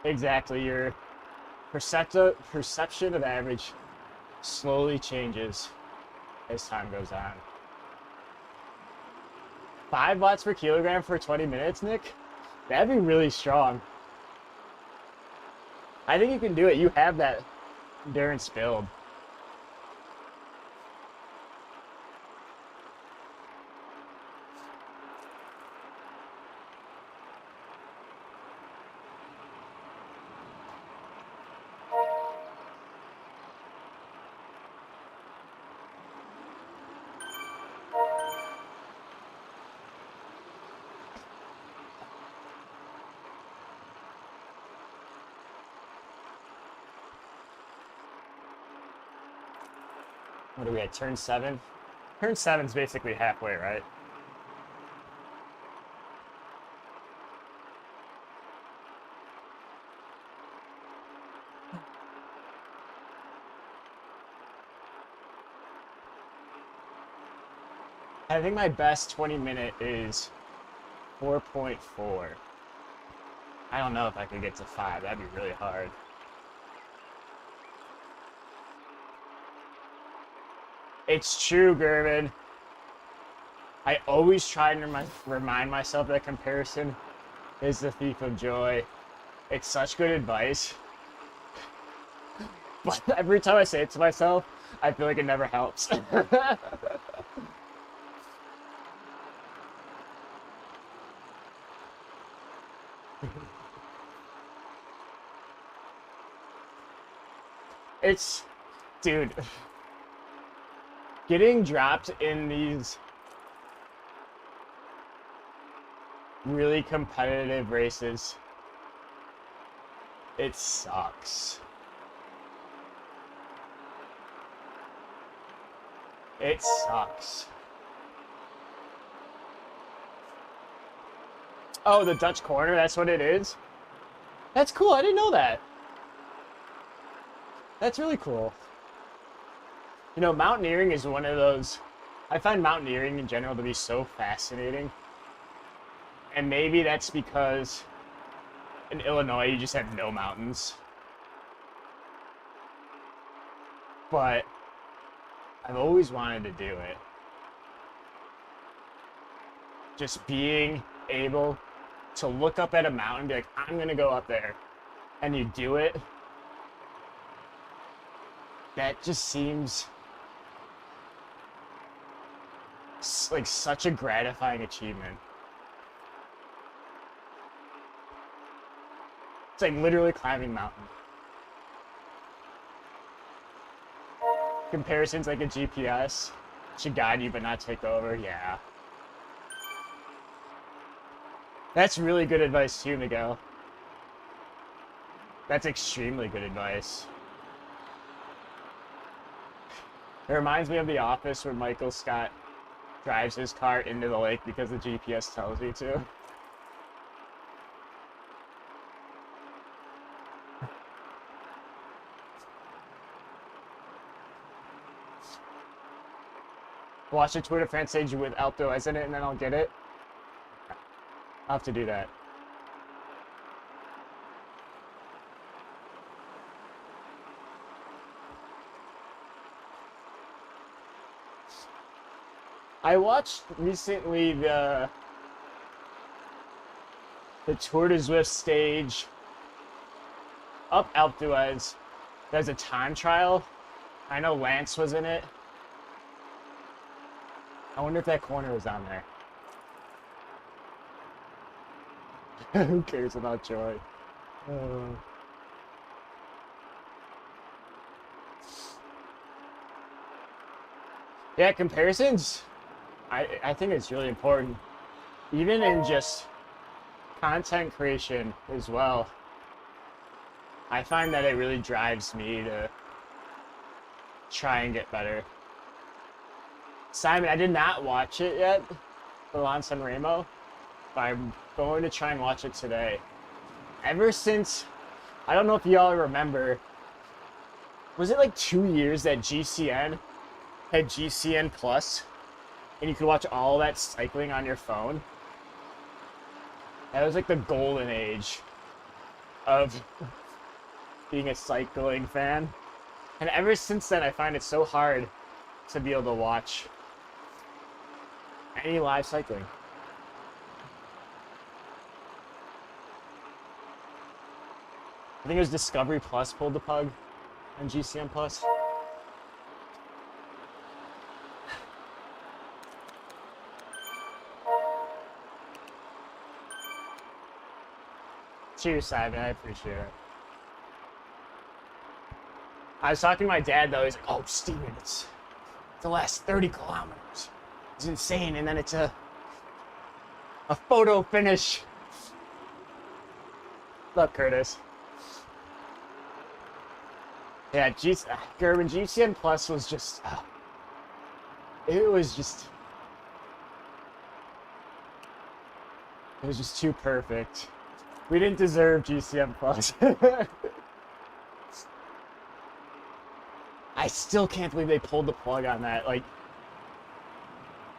Exactly, your perception of average slowly changes as time goes on. 5 watts per kilogram for 20 minutes, Nick? That'd be really strong. I think you can do it. You have that endurance build. What are we at, turn 7? Turn 7's basically halfway, right? I think my best 20-minute is 4.4. I don't know if I could get to 5. That'd be really hard. It's true, Gervin. I always try and remind myself that comparison is the thief of joy. It's such good advice. But every time I say it to myself, I feel like it never helps. It's, dude, getting dropped in these really competitive races, it sucks. It sucks. Oh, the Dutch corner, that's what it is? That's cool, I didn't know that. That's really cool. You know, mountaineering is one of those, I find mountaineering in general to be so fascinating And maybe that's because in Illinois you just have no mountains. But I've always wanted to do it. Just being able to look up at a mountain and be like, I'm gonna go up there. And you do it. That just seems like such a gratifying achievement. It's like literally climbing a mountain. Comparisons like a GPS should guide you but not take over. Yeah. That's really good advice too, Miguel. That's extremely good advice. It reminds me of The Office where Michael Scott drives his car into the lake because the GPS tells you to. Watch the Twitter fan page with Alto as in it, and then I'll get it. I'll have to do that. I watched recently the Tour de Zwift stage up Alpe d'Huez. There's a time trial. I know Lance was in it. I wonder if that corner was on there. Who cares about Joy? Yeah, comparisons. I think it's really important. Even in just content creation as well. I find that it really drives me to try and get better. Simon, I did not watch it yet, Milan San Remo, but I'm going to try and watch it today. Ever since, I don't know if y'all remember, was it like 2 years that GCN had GCN Plus, and you could watch all that cycling on your phone? That was like the golden age of being a cycling fan. And ever since then, I find it so hard to be able to watch any live cycling. I think it was Discovery Plus pulled the plug on GCN Plus. Cheers, Simon. I appreciate it. I was talking to my dad, though. He's like, oh, Steven, it's the last 30 kilometers. It's insane. And then it's a photo finish. What's up, Curtis? Yeah, Gerben, GCN Plus was just... it was just too perfect. We didn't deserve GCN Plus. I still can't believe they pulled the plug on that. Like,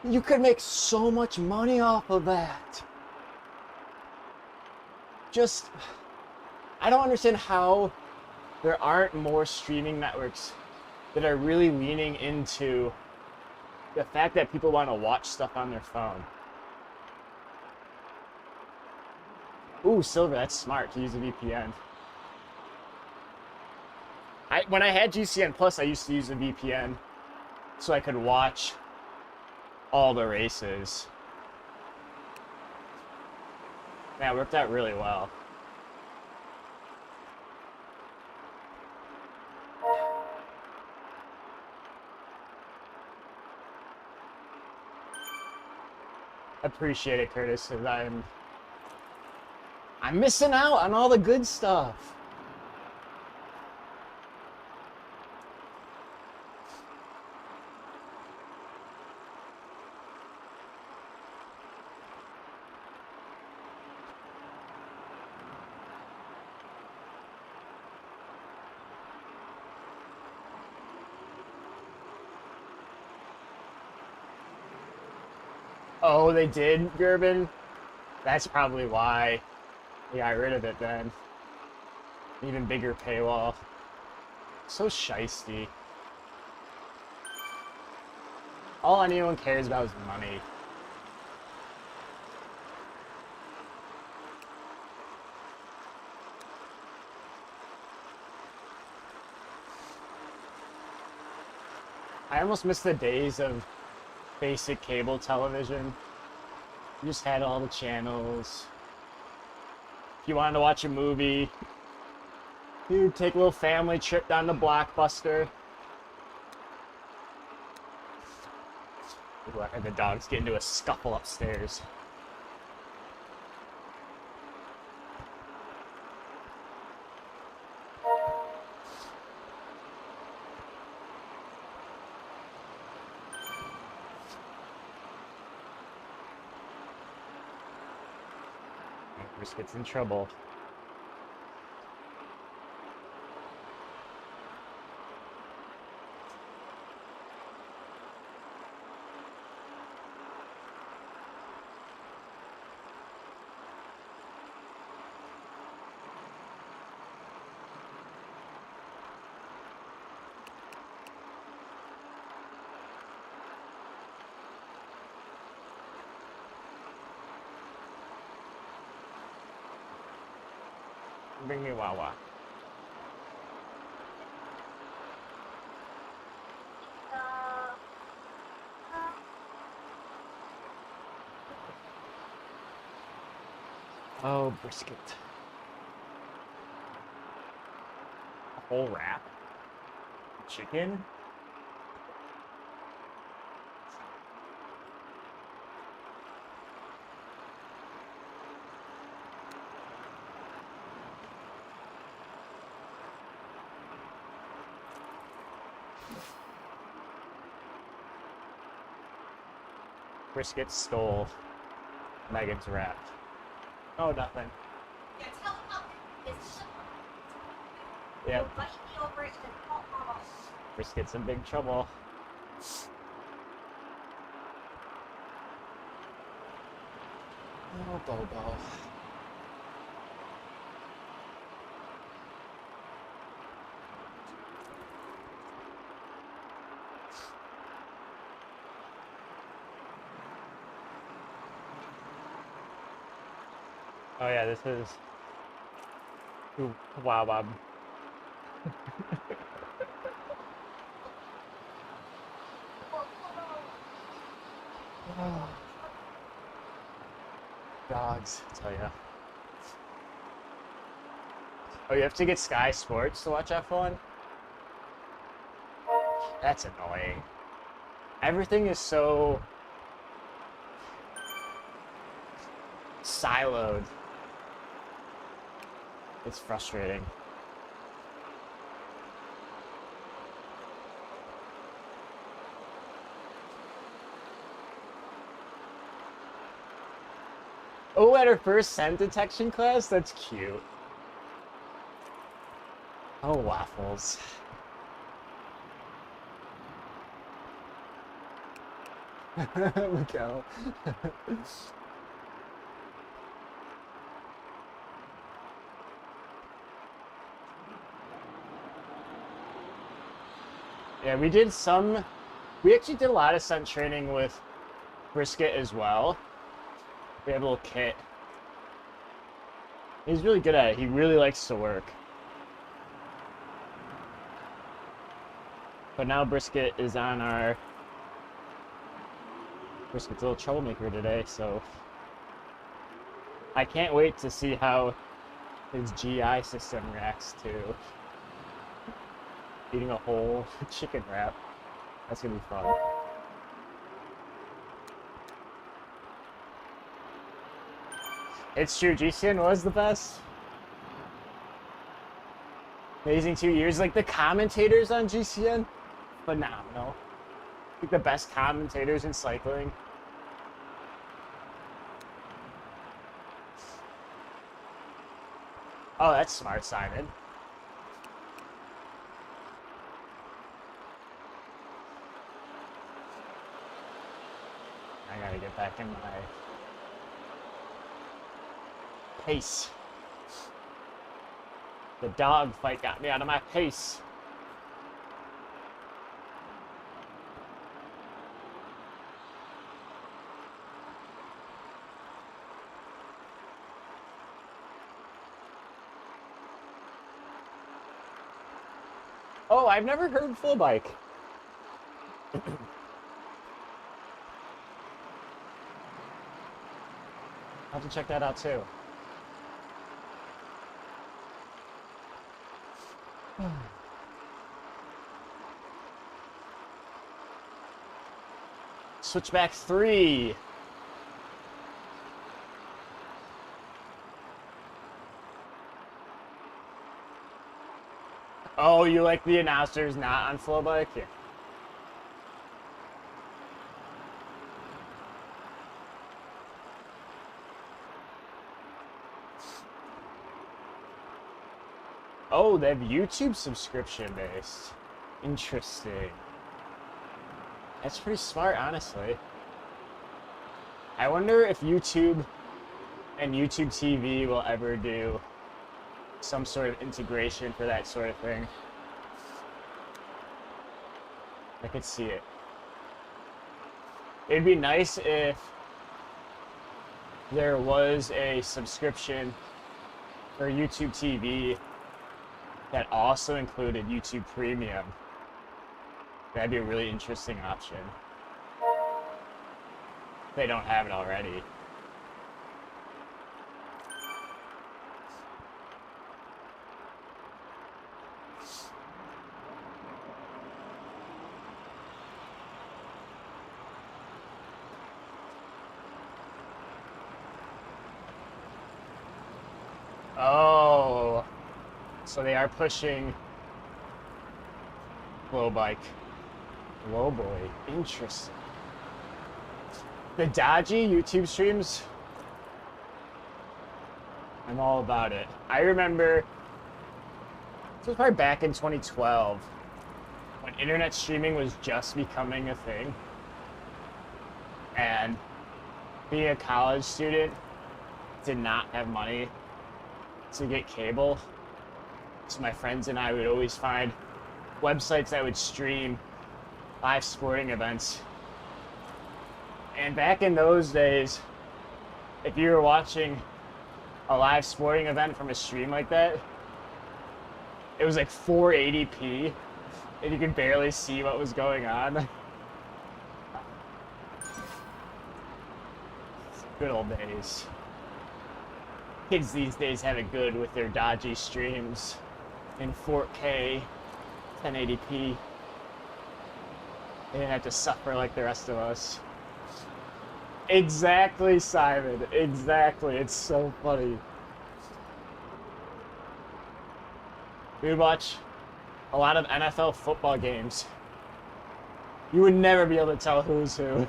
you could make so much money off of that. Just, I don't understand how there aren't more streaming networks that are really leaning into the fact that people want to watch stuff on their phone. Ooh, Silver, that's smart to use a VPN. When I had GCN Plus, I used to use a VPN so I could watch all the races. Yeah, it worked out really well. Appreciate it, Curtis, because I'm missing out on all the good stuff. Oh, they did, Gerben? That's probably why they got rid of it then. Even bigger paywall. So shisty. All anyone cares about is money. I almost miss the days of basic cable television. You just had all the channels. If you wanted to watch a movie, you'd take a little family trip down to Blockbuster. Ooh, I heard the dogs get into a scuffle upstairs. Bruce gets in trouble. Bring me Wawa. Oh, brisket. A whole wrap? Chicken? Brisket stole Megan's wrap. Oh, nothing. Yeah, tell him how it's Yep. invite me over and then call Mama. Brisket's in big trouble. Oh, Bobo. Oh yeah, this is Wow Bob. Dogs, I tell ya. Oh, you have to get Sky Sports to watch F1? That's annoying. Everything is so siloed. It's frustrating. Oh, at her first scent detection class? That's cute. Oh, waffles. Miguel. Yeah, we actually did a lot of scent training with Brisket as well. We have a little kit. He's really good at it. He really likes to work. But now Brisket is on our... Brisket's a little troublemaker today, so... I can't wait to see how his GI system reacts to eating a whole chicken wrap. That's gonna be fun. It's true, GCN was the best. Amazing 2 years. Like, the commentators on GCN, phenomenal. Like, the best commentators in cycling. Oh, that's smart, Simon. I gotta get back in my pace. The dog fight got me out of my pace. Oh, I've never heard Full Bike. I'll have to check that out too. Switchback 3. Oh, you like the announcers not on Flow Bike? Yeah. Oh, they have YouTube subscription based. Interesting. That's pretty smart, honestly. I wonder if YouTube and YouTube TV will ever do some sort of integration for that sort of thing. I could see it. It'd be nice if there was a subscription for YouTube TV that also included YouTube Premium. That'd be a really interesting option. If they don't have it already. Oh, so they are pushing Glow Bike globally. Interesting. The dodgy YouTube streams, I'm all about it. I remember, this was probably back in 2012, when internet streaming was just becoming a thing. And being a college student, did not have money to get cable. So my friends and I would always find websites that would stream live sporting events. And back in those days, if you were watching a live sporting event from a stream like that, it was like 480p, and you could barely see what was going on. Good old days. Kids these days have it good with their dodgy streams in 4K, 1080p. They didn't have to suffer like the rest of us. Exactly, Simon. Exactly. It's so funny. We would watch a lot of NFL football games. You would never be able to tell who's who.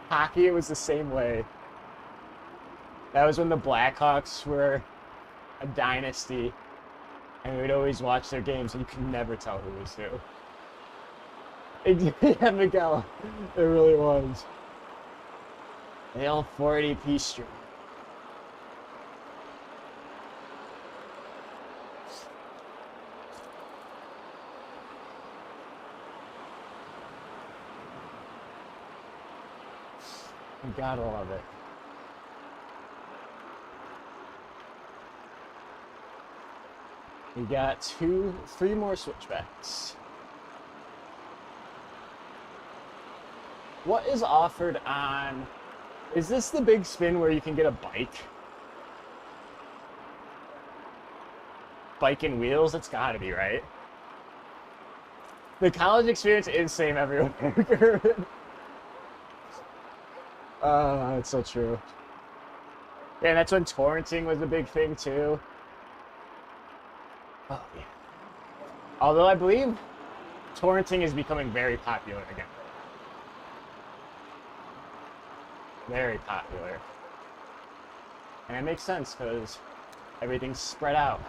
Hockey, it was the same way. That was when the Blackhawks were a dynasty, and we would always watch their games, and you could never tell who was who. Yeah, Miguel, it really was. They all 480p stream. You gotta love it. We got 3 more switchbacks. What is offered on... Is this the big spin where you can get a bike? Bike and wheels? It's gotta be, right? The college experience is same everywhere. It's so true. Yeah, that's when torrenting was a big thing too. Oh, yeah. Although I believe torrenting is becoming very popular again. Very popular. And it makes sense because everything's spread out.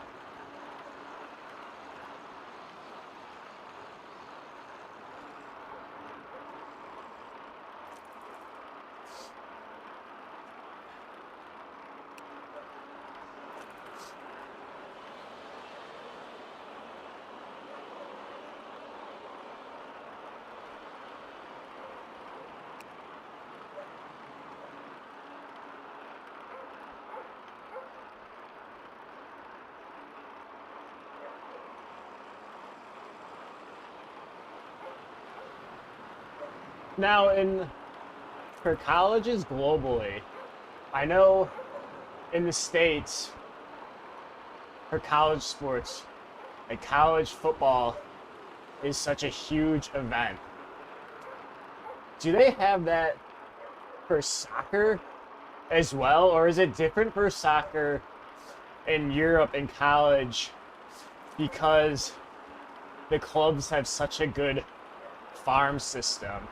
Now, for colleges globally, I know in the States, for college sports, like college football is such a huge event. Do they have that for soccer as well, or is it different for soccer in Europe in college because the clubs have such a good farm system?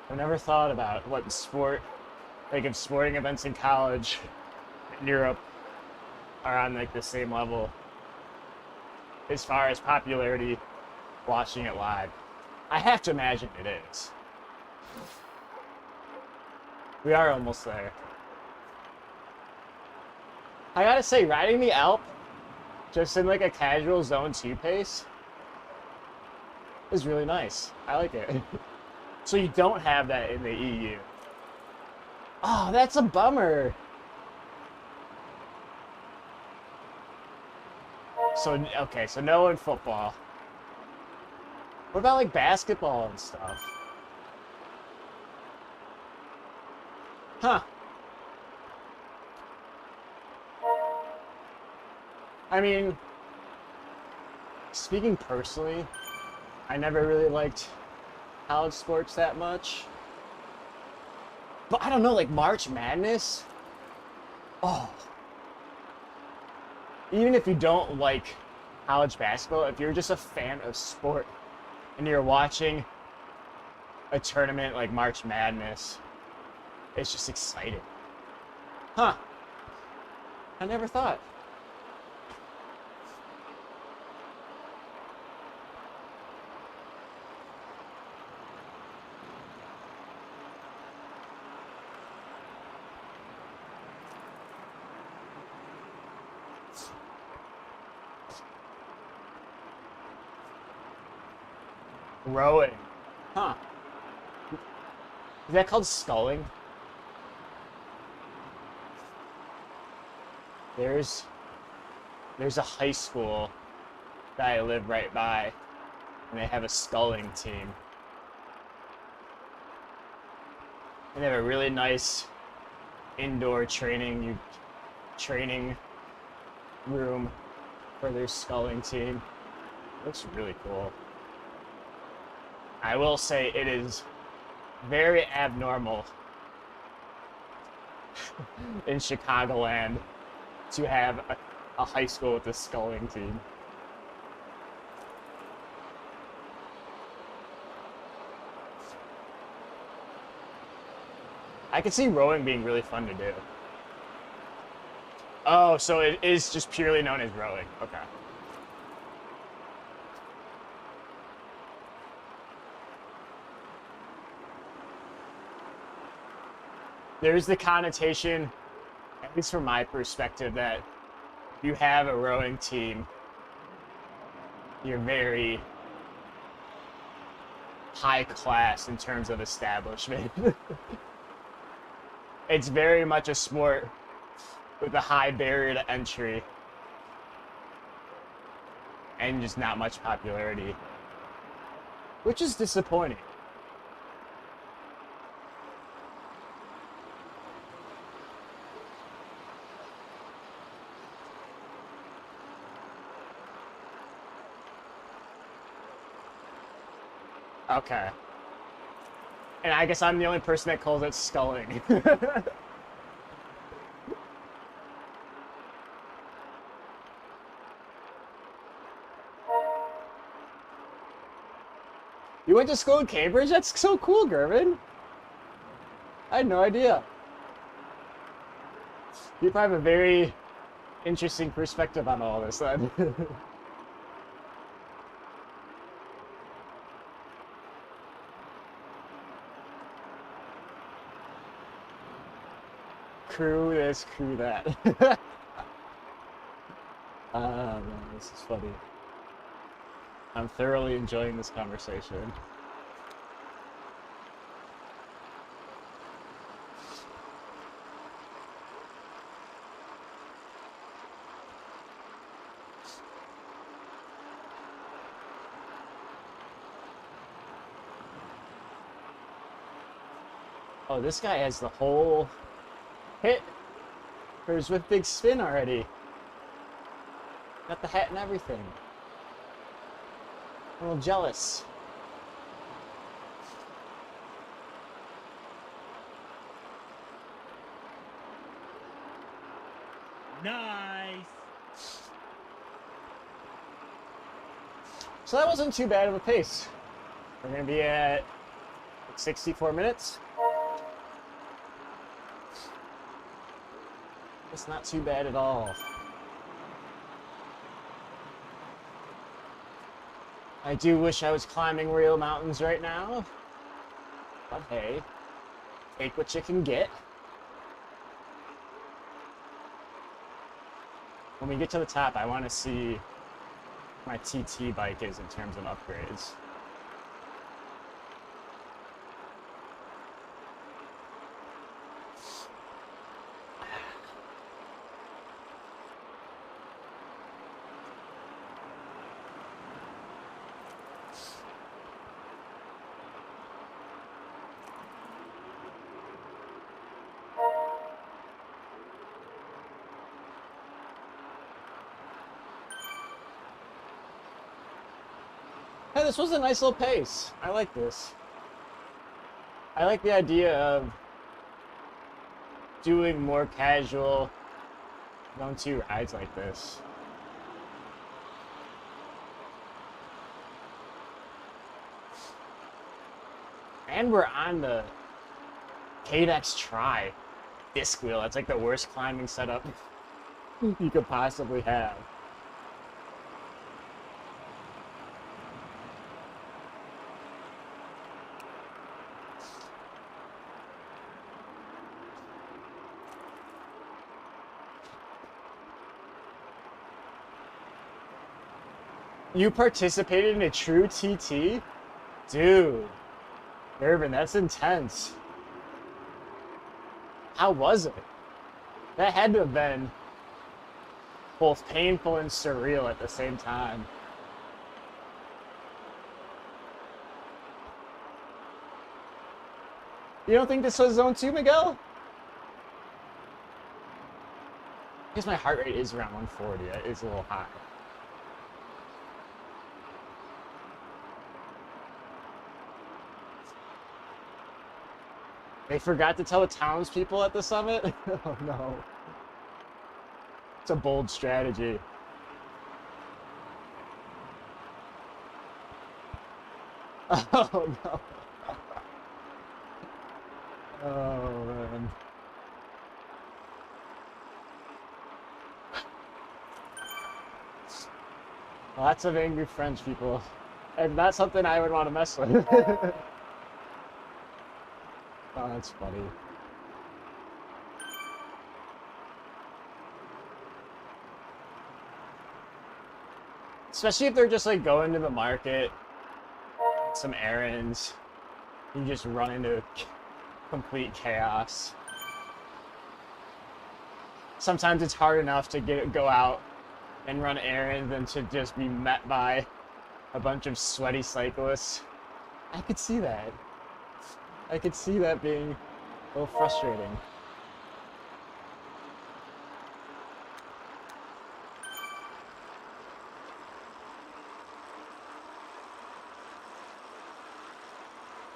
I've never thought about what sport, like if sporting events in college in Europe are on like the same level as far as popularity watching it live. I have to imagine it is. We are almost there. I gotta say, riding the Alp just in like a casual zone 2 pace is really nice. I like it. So you don't have that in the EU. Oh, that's a bummer. So, okay, so no in football. What about like basketball and stuff? Huh. I mean, speaking personally, I never really liked college sports that much. But I don't know, like March Madness? Oh. Even if you don't like college basketball, if you're just a fan of sport and you're watching a tournament like March Madness, it's just exciting. Huh. I never thought. Rowing. Huh. Is that called sculling? There's a high school that I live right by, and they have a sculling team. And they have a really nice indoor training room for their sculling team. It looks really cool. I will say it is very abnormal in Chicagoland to have a high school with a sculling team. I could see rowing being really fun to do. Oh, so it is just purely known as rowing. Okay. There's the connotation, at least from my perspective, that if you have a rowing team, you're very high class in terms of establishment. It's very much a sport with a high barrier to entry and just not much popularity, which is disappointing. Okay. And I guess I'm the only person that calls it sculling. You went to school in Cambridge? That's so cool, Gervin. I had no idea. You probably have a very interesting perspective on all this then. Crew this, crew that. Ah, man, this is funny. I'm thoroughly enjoying this conversation. Oh, this guy has the whole hit for his Zwift big spin already. Got the hat and everything. I'm a little jealous. Nice. So that wasn't too bad of a pace. We're gonna be at 64 minutes. It's not too bad at all. I do wish I was climbing real mountains right now. But hey, take what you can get. When we get to the top, I want to see my TT bike is in terms of upgrades. Hey, this was a nice little pace. I like this. I like the idea of doing more casual Zone 2 rides like this. And we're on the Cadex Tri disc wheel. That's like the worst climbing setup you could possibly have. You participated in a true TT? Dude, Irvin, that's intense. How was it? That had to have been both painful and surreal at the same time. You don't think this was Zone 2, Miguel? I guess my heart rate is around 140. That is a little high. They forgot to tell the townspeople at the summit? Oh no. It's a bold strategy. Oh no. Oh man. Lots of angry French people. And that's something I would want to mess with. Oh, that's funny. Especially if they're just like going to the market, some errands, you just run into complete chaos. Sometimes it's hard enough to go out and run errands than to just be met by a bunch of sweaty cyclists. I could see that. I could see that being a little frustrating.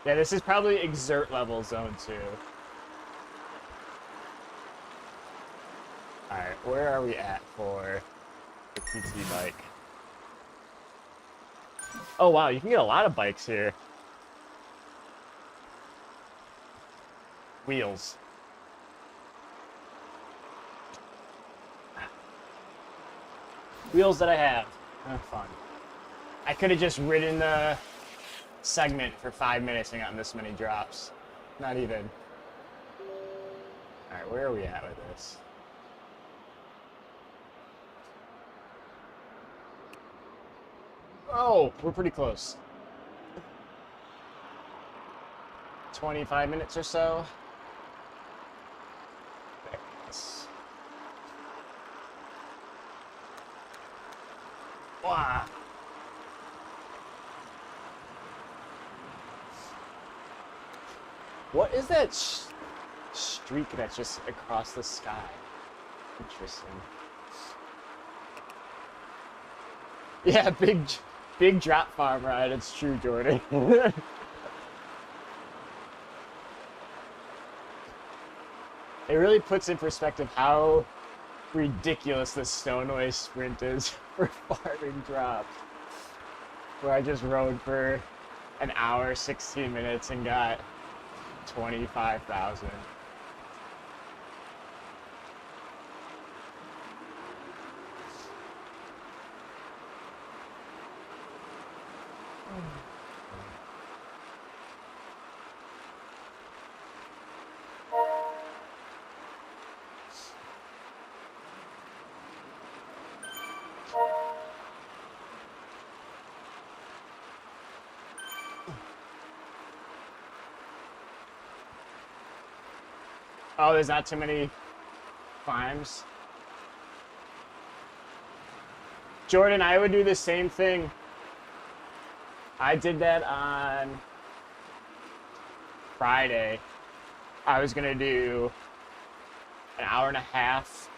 Yeah, this is probably exert level Zone 2. Alright, where are we at for the PT bike? Oh wow, you can get a lot of bikes here. Wheels. Wheels that I have. Oh, fun. I could have just ridden the segment for 5 minutes and gotten this many drops. Not even. Alright, where are we at with this? Oh, we're pretty close. 25 minutes or so. Yes. Wow. What is that streak that's just across the sky? Interesting. Yeah, big drop farm ride. It's true, Jordan. It really puts in perspective how ridiculous the Stoneway sprint is for farming drops. Where I just rode for an hour, 16 minutes and got 25,000. Oh, there's not too many climbs. Jordan, I would do the same thing. I did that on Friday. I was gonna do an hour and a half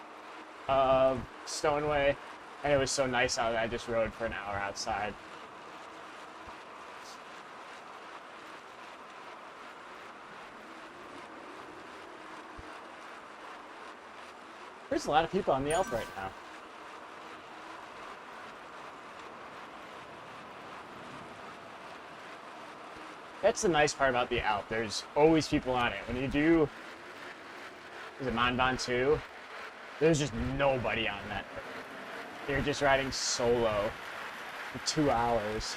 of Stoneway, and it was so nice out. I just rode for an hour outside. There's a lot of people on the Alp right now. That's the nice part about the Alp. There's always people on it. When you do, is it Mont Ventoux? There's just nobody on that. You're just riding solo for 2 hours.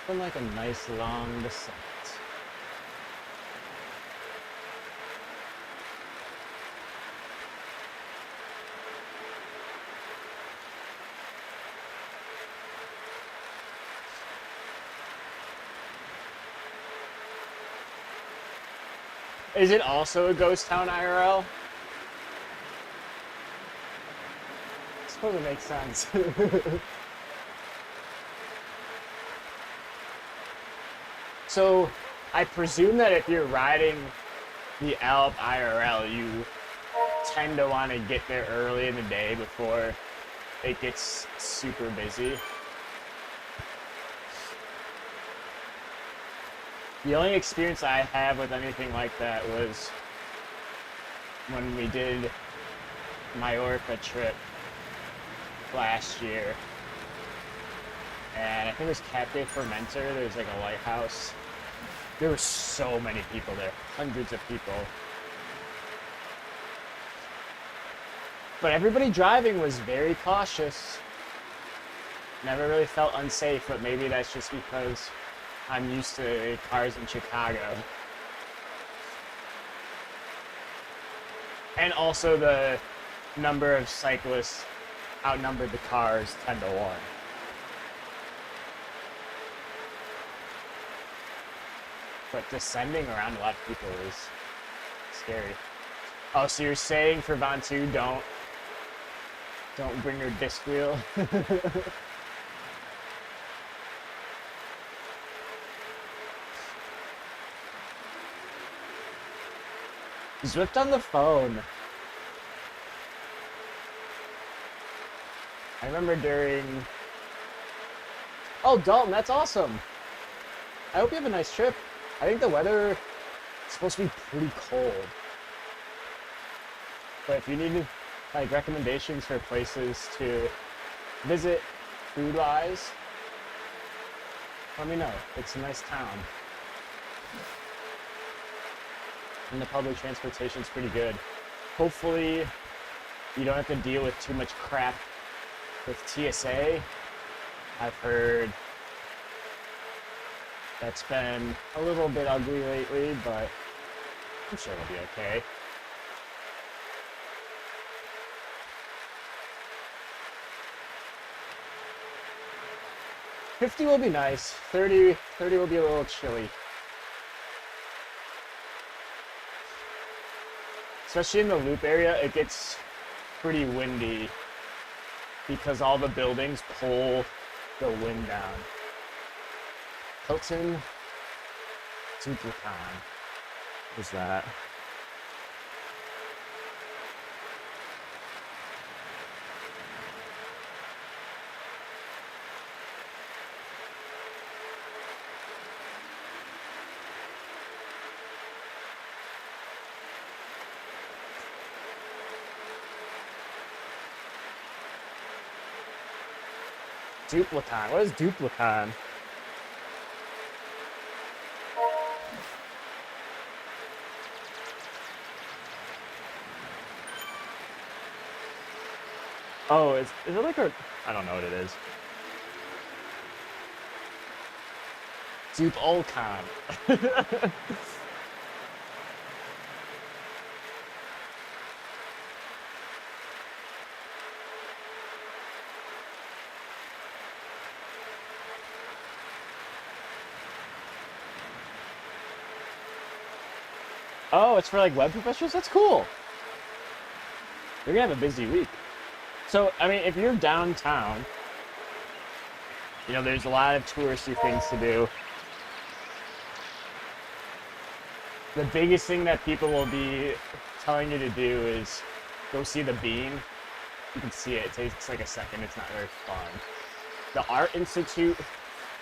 Been like a nice long descent. Is it also a ghost town IRL? This totally makes sense. So, I presume that if you're riding the Alp IRL, you tend to want to get there early in the day before it gets super busy. The only experience I have with anything like that was when we did Mallorca trip last year. And I think it was Capde Formentor. There's like a lighthouse. There were so many people there, hundreds of people. But everybody driving was very cautious. Never really felt unsafe, but maybe that's just because I'm used to cars in Chicago. And also the number of cyclists outnumbered the cars 10-1. But descending around a lot of people is scary. Oh, so you're saying for Ventoux, don't bring your disc wheel? Zwift on the phone. I remember during... Oh, Dalton, that's awesome. I hope you have a nice trip. I think the weather is supposed to be pretty cold. But if you need like recommendations for places to visit food-wise, let me know. It's a nice town. And the public transportation's pretty good. Hopefully you don't have to deal with too much crap with TSA. I've heard that's been a little bit ugly lately, but I'm sure it'll be okay. 50 will be nice. 30 will be a little chilly. Especially in the loop area, it gets pretty windy because all the buildings pull the wind down. Hilton Supercon. What is that? Duplicon. What is Duplicon? Oh, is it like a... I don't know what it is. Dupe-Olcon. Oh, it's for like web professionals? That's cool. You're gonna have a busy week. So, I mean, if you're downtown, you know, there's a lot of touristy things to do. The biggest thing that people will be telling you to do is go see the beam. You can see it. It takes like a second. It's not very fun. The Art Institute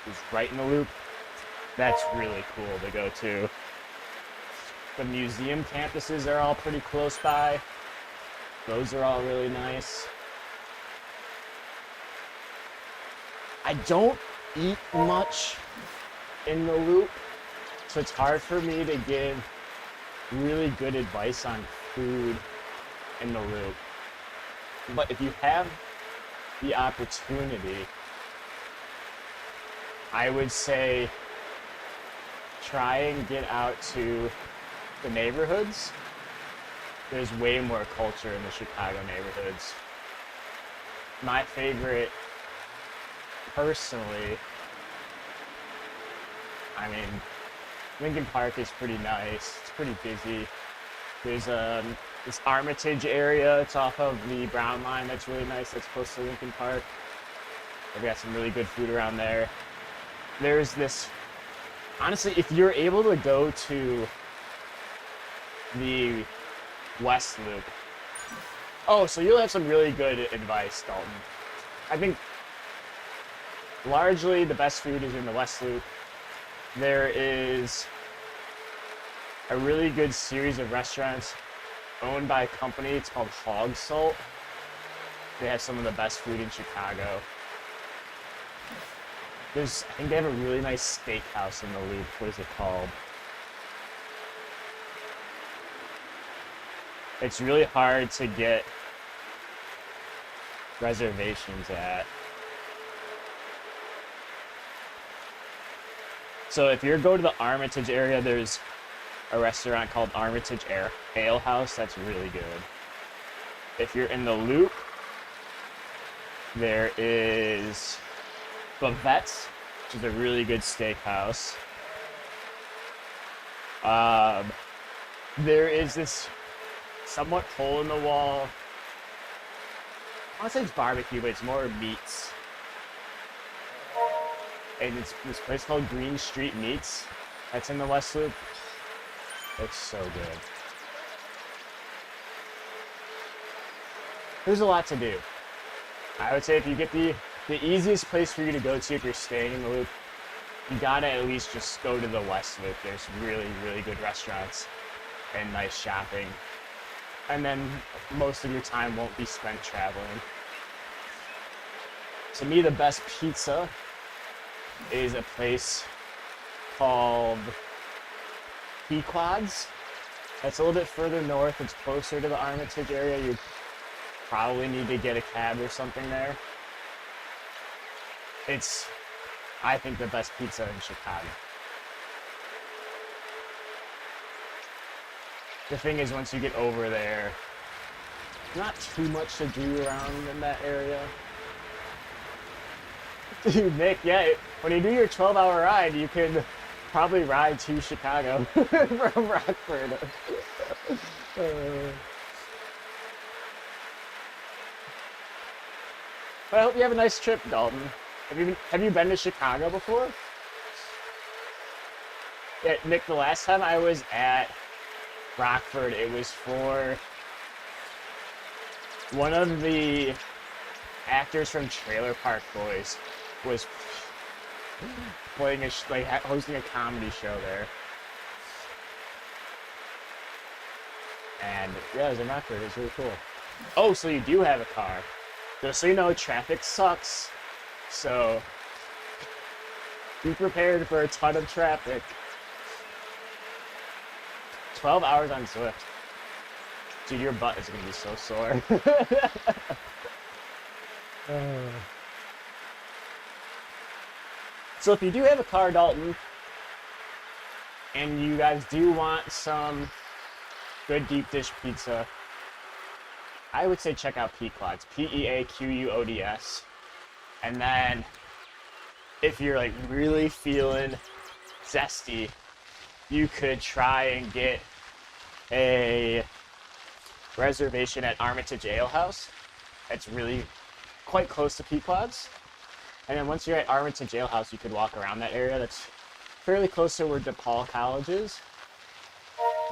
is right in the loop. That's really cool to go to. The museum campuses are all pretty close by. Those are all really nice. I don't eat much in the loop, so it's hard for me to give really good advice on food in the loop. But if you have the opportunity, I would say try and get out to the neighborhoods. There's way more culture in the Chicago neighborhoods. My favorite, personally, I mean, Lincoln Park is pretty nice. It's pretty busy. There's this Armitage area. It's off of the Brown Line. That's really nice. That's close to Lincoln Park. They've got some really good food around there. There's this, honestly, if you're able to go to the West Loop. Oh, so you'll have some really good advice, Dalton. I think largely the best food is in the West Loop. There is a really good series of restaurants owned by a company. It's called Hog Salt. They have some of the best food in Chicago. I think they have a really nice steakhouse in the loop. What is it called? It's really hard to get reservations at. So if you go to the Armitage area, there's a restaurant called Armitage Ale House. That's really good. If you're in the loop, there is Bavette's, which is a really good steakhouse. There is this somewhat hole-in-the-wall, I want to say it's barbecue, but it's more meats. And it's this place called Green Street Meats. That's in the West Loop. It's so good. There's a lot to do. I would say if you get the easiest place for you to go to if you're staying in the loop, you gotta at least just go to the West Loop. There's really, really good restaurants and nice shopping. And then most of your time won't be spent traveling. To me, the best pizza is a place called Pequod's. That's a little bit further north. It's closer to the Armitage area. You probably need to get a cab or something there. It's, I think, the best pizza in Chicago. the thing is, once you get over there, not too much to do around in that area. Dude, Nick, yeah, when you do your 12-hour ride, you could probably ride to Chicago from Rockford. But I hope you have a nice trip, Dalton. Have you been to Chicago before? Yeah, Nick, the last time I was at Rockford, it was for one of the actors from Trailer Park Boys was playing hosting a comedy show there. And yeah, it was in Rockford. It was really cool. Oh, so you do have a car. Just so you know, traffic sucks. So be prepared for a ton of traffic. 12 hours on Zwift. Dude, your butt is going to be so sore. So if you do have a car, Dalton, and you guys do want some good deep dish pizza, I would say check out Pequods, Peaquuods. And then if you're like really feeling zesty, you could try and get a reservation at Armitage Ale House. It's really quite close to Pequods. And then once you're at Armitage Ale House, you could walk around that area. That's fairly close to where DePaul College is.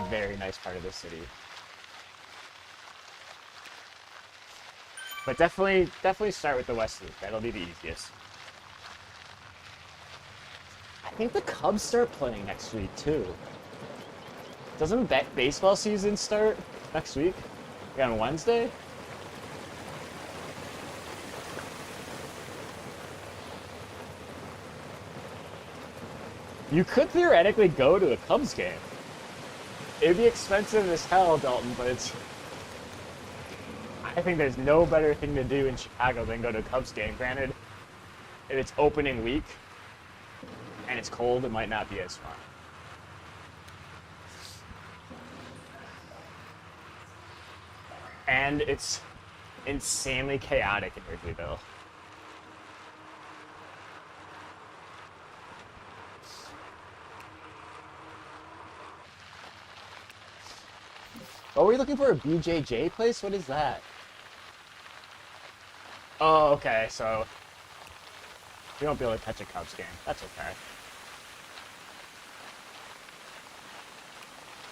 Very nice part of the city. But definitely start with the West Loop. That'll be the easiest. I think the Cubs start playing next week too. Doesn't baseball season start next week? Yeah, on Wednesday? You could theoretically go to a Cubs game. It'd be expensive as hell, Dalton, but I think there's no better thing to do in Chicago than go to a Cubs game. Granted, if it's opening week and it's cold, it might not be as fun. And it's insanely chaotic in Wrigleyville. Oh, were you looking for a BJJ place? What is that? Oh, okay, so you won't be able to catch a Cubs game. That's okay.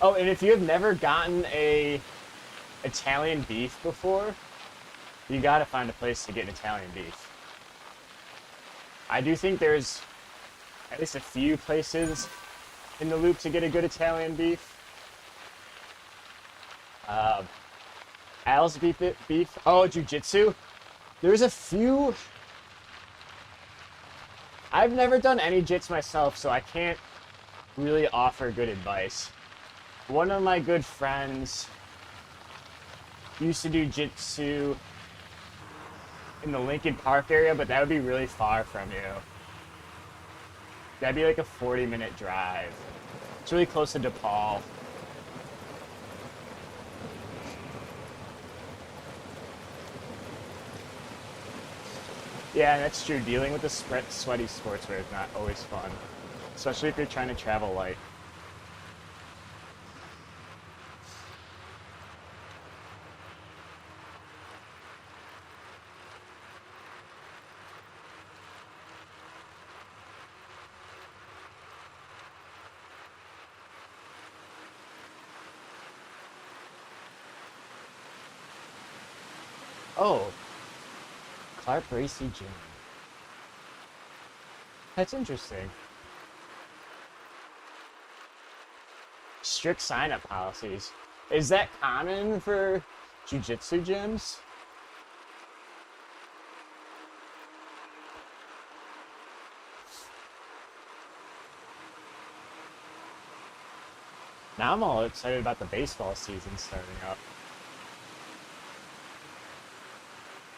Oh, and if you have never gotten a Italian beef before, you gotta find a place to get an Italian beef. I do think there's at least a few places in the Loop to get a good Italian beef. Al's beef. Oh, jiu-jitsu. There's a few. I've never done any jits myself, so I can't really offer good advice. One of my good friends used to do jitsu in the Lincoln Park area, but that would be really far from you. That'd be like a 40-minute drive. It's really close to DePaul. Yeah, that's true. Dealing with the sweaty sportswear is not always fun, especially if you're trying to travel light. Oh, Clark Bracey Jr. That's interesting. Strict sign-up policies. Is that common for jiu-jitsu gyms? Now I'm all excited about the baseball season starting up.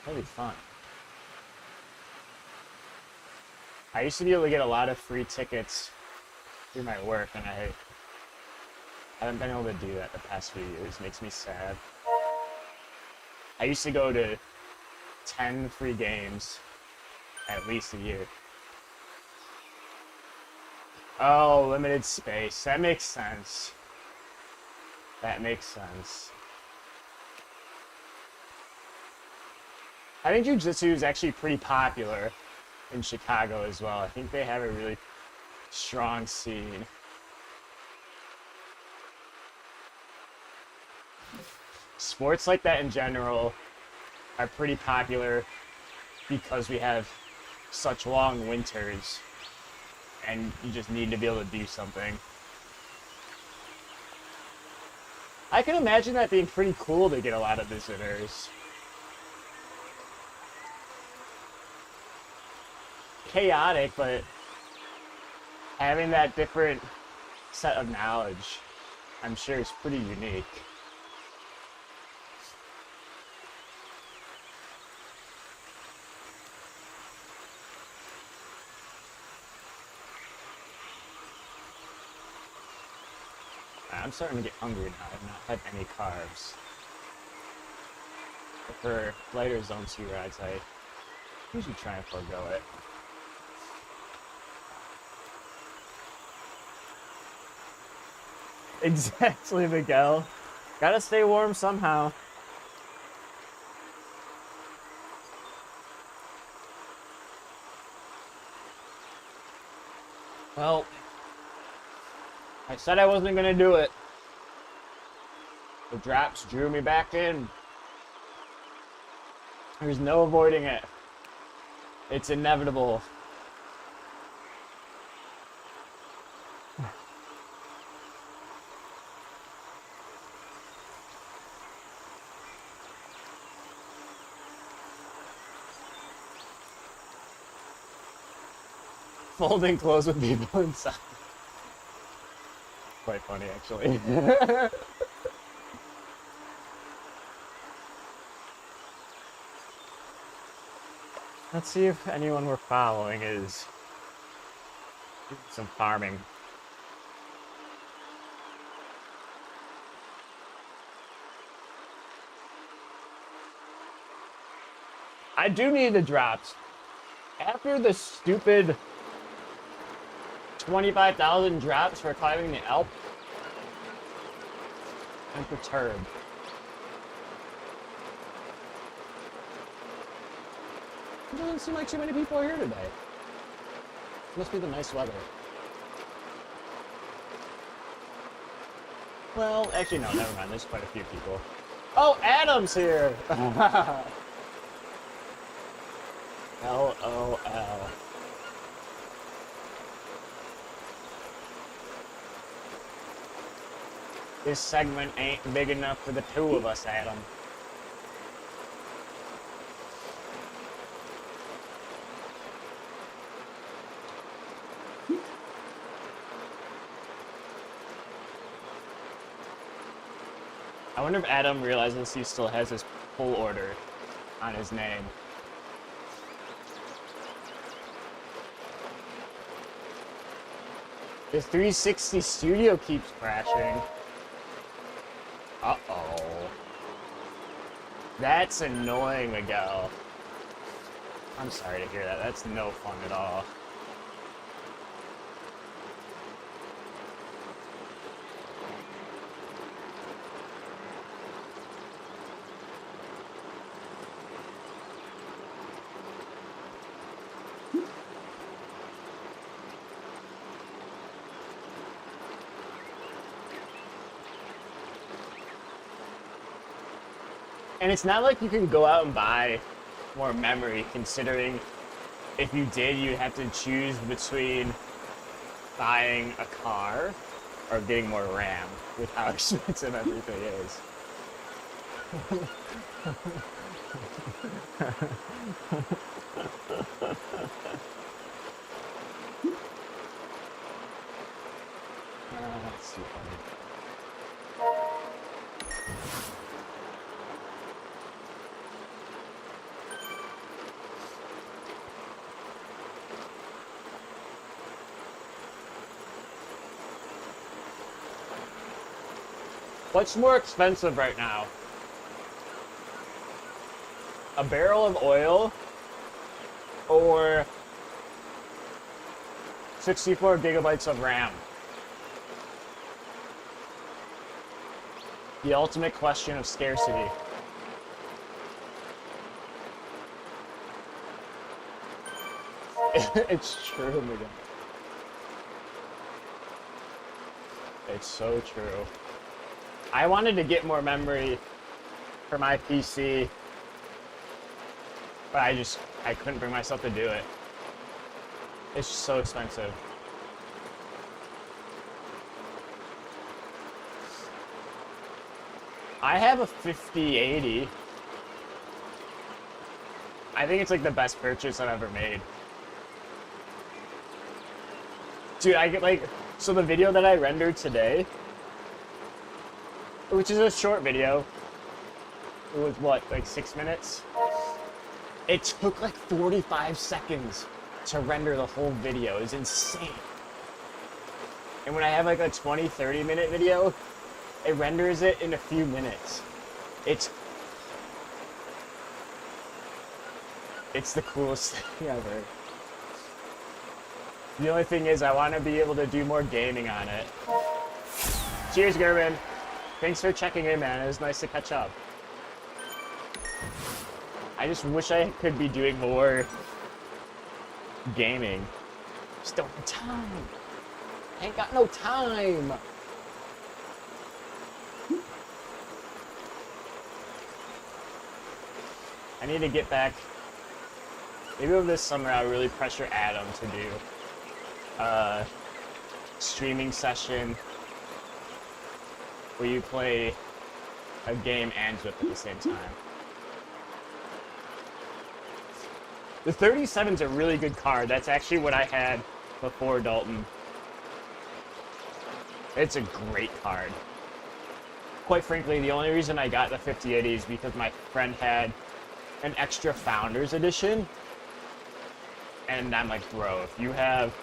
That'll be fun. I used to be able to get a lot of free tickets through my work, and I haven't been able to do that the past few years. Makes me sad. I used to go to 10 free games at least a year. Oh, limited space. That makes sense. That makes sense. I think jiu-jitsu is actually pretty popular in Chicago as well. I think they have a really strong scene. Sports like that in general are pretty popular because we have such long winters and you just need to be able to do something. I can imagine that being pretty cool to get a lot of visitors. Chaotic, but having that different set of knowledge, I'm sure is pretty unique. I'm starting to get hungry now. I've not had any carbs. But for lighter zone 2 rides, I usually try and forego it. Exactly, Miguel. Gotta stay warm somehow. Well, I said I wasn't gonna do it. The drops drew me back in. There's no avoiding it. It's inevitable. Folding clothes with people inside. Quite funny, actually. Let's see if anyone we're following is doing some farming. I do need the drops. After the stupid 25,000 drops for climbing the Alp, I'm perturbed. It doesn't seem like too many people are here today. Must be the nice weather. Well, actually no, never mind. There's quite a few people. Oh, Adam's here! LOL. This segment ain't big enough for the two of us, Adam. I wonder if Adam realizes he still has his pull order on his name. The 360 studio keeps crashing. Uh-oh. That's annoying, Miguel. I'm sorry to hear that. That's no fun at all. And it's not like you can go out and buy more memory, considering if you did, you'd have to choose between buying a car or getting more RAM with how expensive everything is. That's too funny. What's more expensive right now? A barrel of oil or 64 gigabytes of RAM? The ultimate question of scarcity. It's true, Miguel. It's so true. I wanted to get more memory for my PC, but I couldn't bring myself to do it. It's so expensive. I have a 5080. I think it's like the best purchase I've ever made. Dude, I get like, so the video that I rendered today, which is a short video, it was what, like 6 minutes? It took like 45 seconds to render the whole video. It's insane. And when I have like a 20-30 minute video, it renders it in a few minutes. It's the coolest thing ever. The only thing is I want to be able to do more gaming on it. Cheers, Gerben. Thanks for checking in, man. It was nice to catch up. I just wish I could be doing more gaming. Just don't have time. Ain't got no time. I need to get back. Maybe over this summer I'll really pressure Adam to do a streaming session where you play a game and Zwift at the same time. The 37's a really good card. That's actually what I had before Dalton. It's a great card. Quite frankly, the only reason I got the 5080 is because my friend had an extra Founders Edition. And I'm like, bro, if you have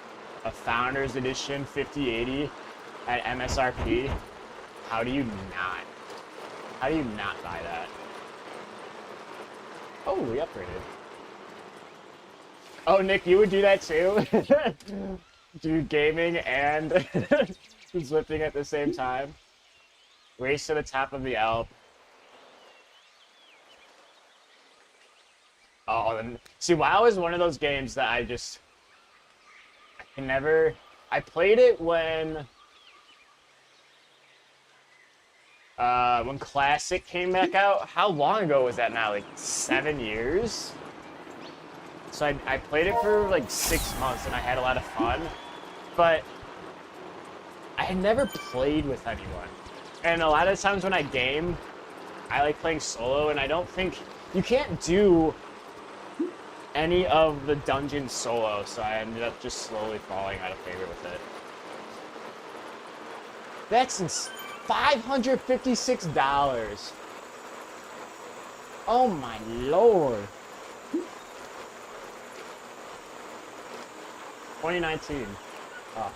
a Founders Edition 5080 at MSRP, how do you not buy that? Oh, we upgraded. Oh, Nick, you would do that too? Do gaming and Zwifting at the same time? Race to the top of the Alp. Oh, then, see, WoW is one of those games that I can never. I played it when Classic came back out. How long ago was that now? Like 7 years? So I played it for like 6 months and I had a lot of fun, but I had never played with anyone. And a lot of times when I game, I like playing solo, and I don't think you can't do any of the dungeons solo, so I ended up just slowly falling out of favor with it. That's $556. Oh my lord. 2019. Oh.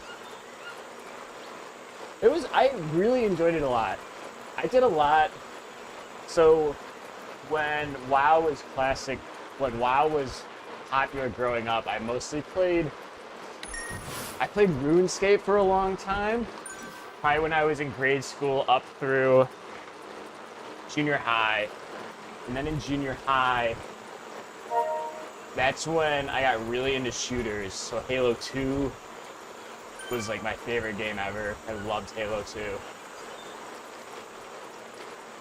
I really enjoyed it a lot. I did a lot. So when WoW was classic, when WoW was popular growing up, I played RuneScape for a long time. Probably when I was in grade school up through junior high. And then in junior high, that's when I got really into shooters. So Halo 2 was like my favorite game ever. I loved Halo 2.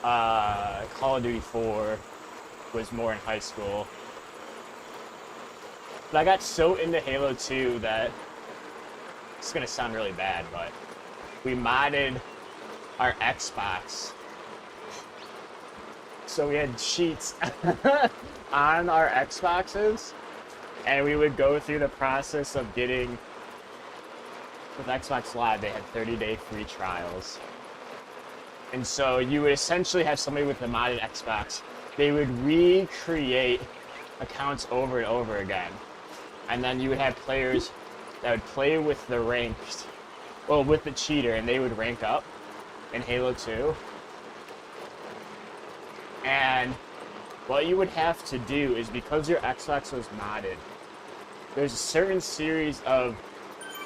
Call of Duty 4 was more in high school. But I got so into Halo 2 that, it's gonna sound really bad, but we modded our Xbox. So we had cheats on our Xboxes, and we would go through the process of getting, with Xbox Live, they had 30-day free trials. And so you would essentially have somebody with a modded Xbox. They would recreate accounts over and over again. And then you would have players that would play with the ranked, well, with the cheater, and they would rank up in Halo 2. And what you would have to do is, because your Xbox was modded, there's a certain series of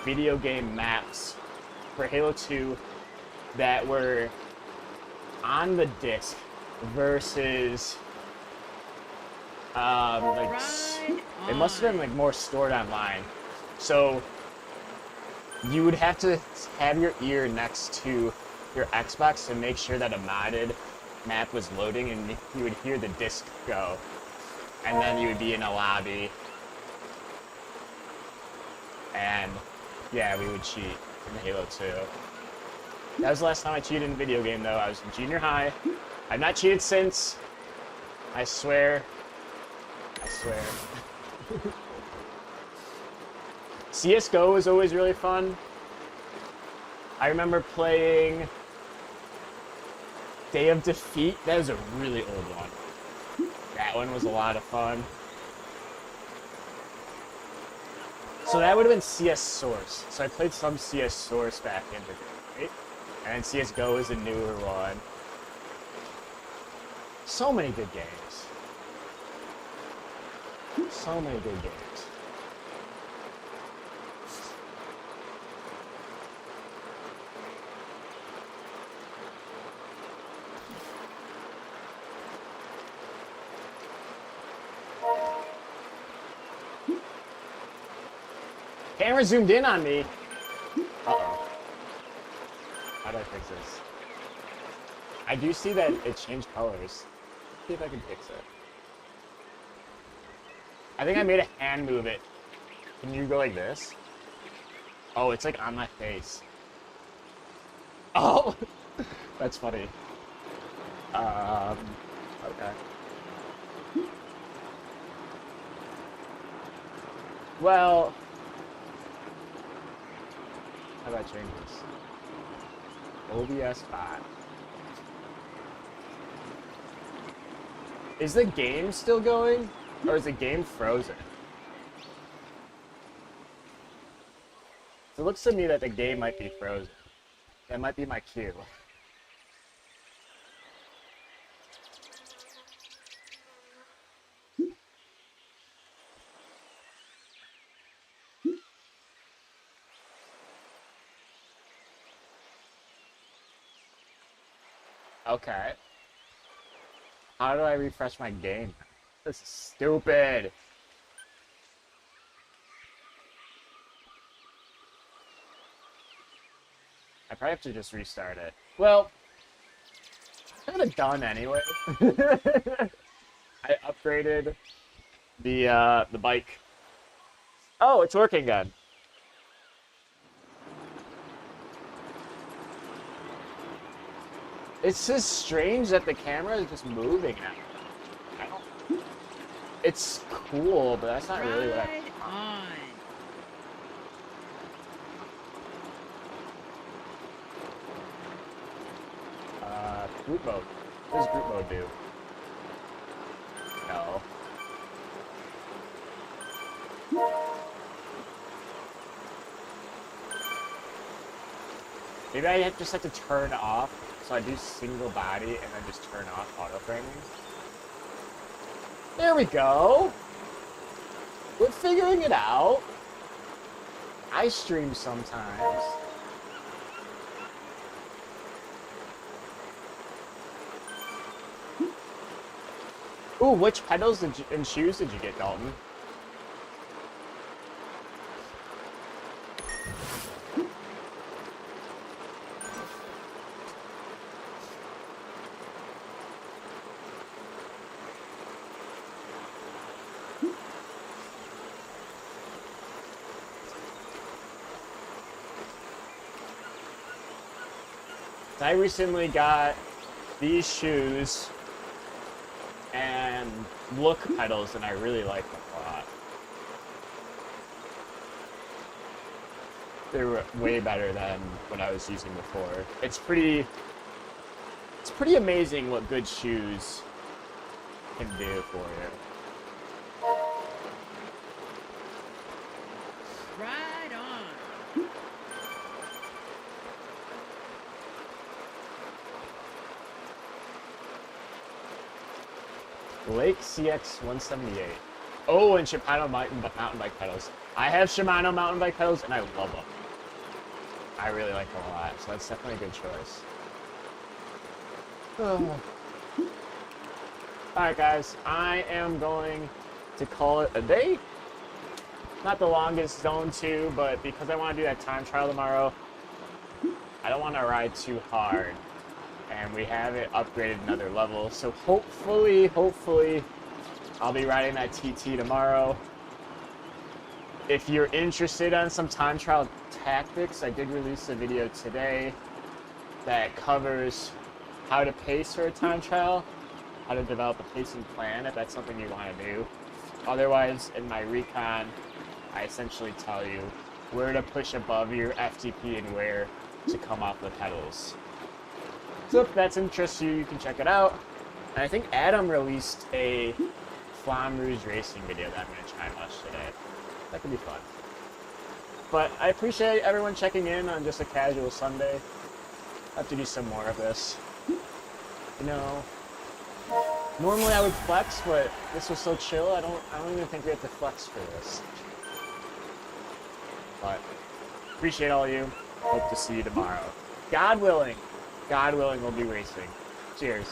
video game maps for Halo 2 that were on the disc versus it must have been like more stored online. So you would have to have your ear next to your Xbox to make sure that a modded map was loading, and you would hear the disc go, and then you would be in a lobby, and yeah, we would cheat in Halo 2. That was the last time I cheated in a video game, though. I was in junior high. I've not cheated since. I swear. I swear. CSGO was always really fun. I remember playing Day of Defeat. That was a really old one. That one was a lot of fun. So that would have been CS Source. So I played some CS Source back in the day, right? And CSGO is a newer one. So many good games. So many good games. Camera zoomed in on me. Uh-oh. How do I fix this? I do see that it changed colors. Let's see if I can fix it. I think I made a hand move it. Can you go like this? Oh, it's like on my face. Oh! That's funny. Okay. Well, how do I change this? OBS 5. Is the game still going? Or is the game frozen? It looks to me that the game might be frozen. That might be my cue. Okay. How do I refresh my game? This is stupid. I probably have to just restart it. Well, I'm kind of done anyway. I upgraded the bike. Oh, it's working again. It's just strange that the camera is just moving now. It's cool, but that's not really what I want. Group mode. What does group mode do? No. Maybe I just have to turn off, so I do single body and then just turn off auto framing. There we go. We're figuring it out. I stream sometimes. Ooh, which pedals and shoes did you get, Dalton? I recently got these shoes and Look pedals, and I really like them a lot. They were way better than what I was using before. It's pretty amazing what good shoes can do for you. Right on. Lake CX 178. Oh, and Shimano mountain bike pedals. I have Shimano mountain bike pedals, and I love them. I really like them a lot, so that's definitely a good choice. Alright guys, I am going to call it a day. Not the longest Zone 2, but because I want to do that time trial tomorrow, I don't want to ride too hard. And we have it upgraded another level, so hopefully, I'll be riding that TT tomorrow. If you're interested on some time trial tactics, I did release a video today that covers how to pace for a time trial, how to develop a pacing plan if that's something you want to do. Otherwise, in my recon, I essentially tell you where to push above your FTP and where to come off the pedals. So if that's interests you, you can check it out. And I think Adam released a Flamme Rouge racing video that I'm going to try and watch today. That could be fun. But I appreciate everyone checking in on just a casual Sunday. I have to do some more of this. You know, normally I would flex, but this was so chill, I don't even think we have to flex for this. But appreciate all of you. Hope to see you tomorrow. God willing, we'll be racing. Cheers.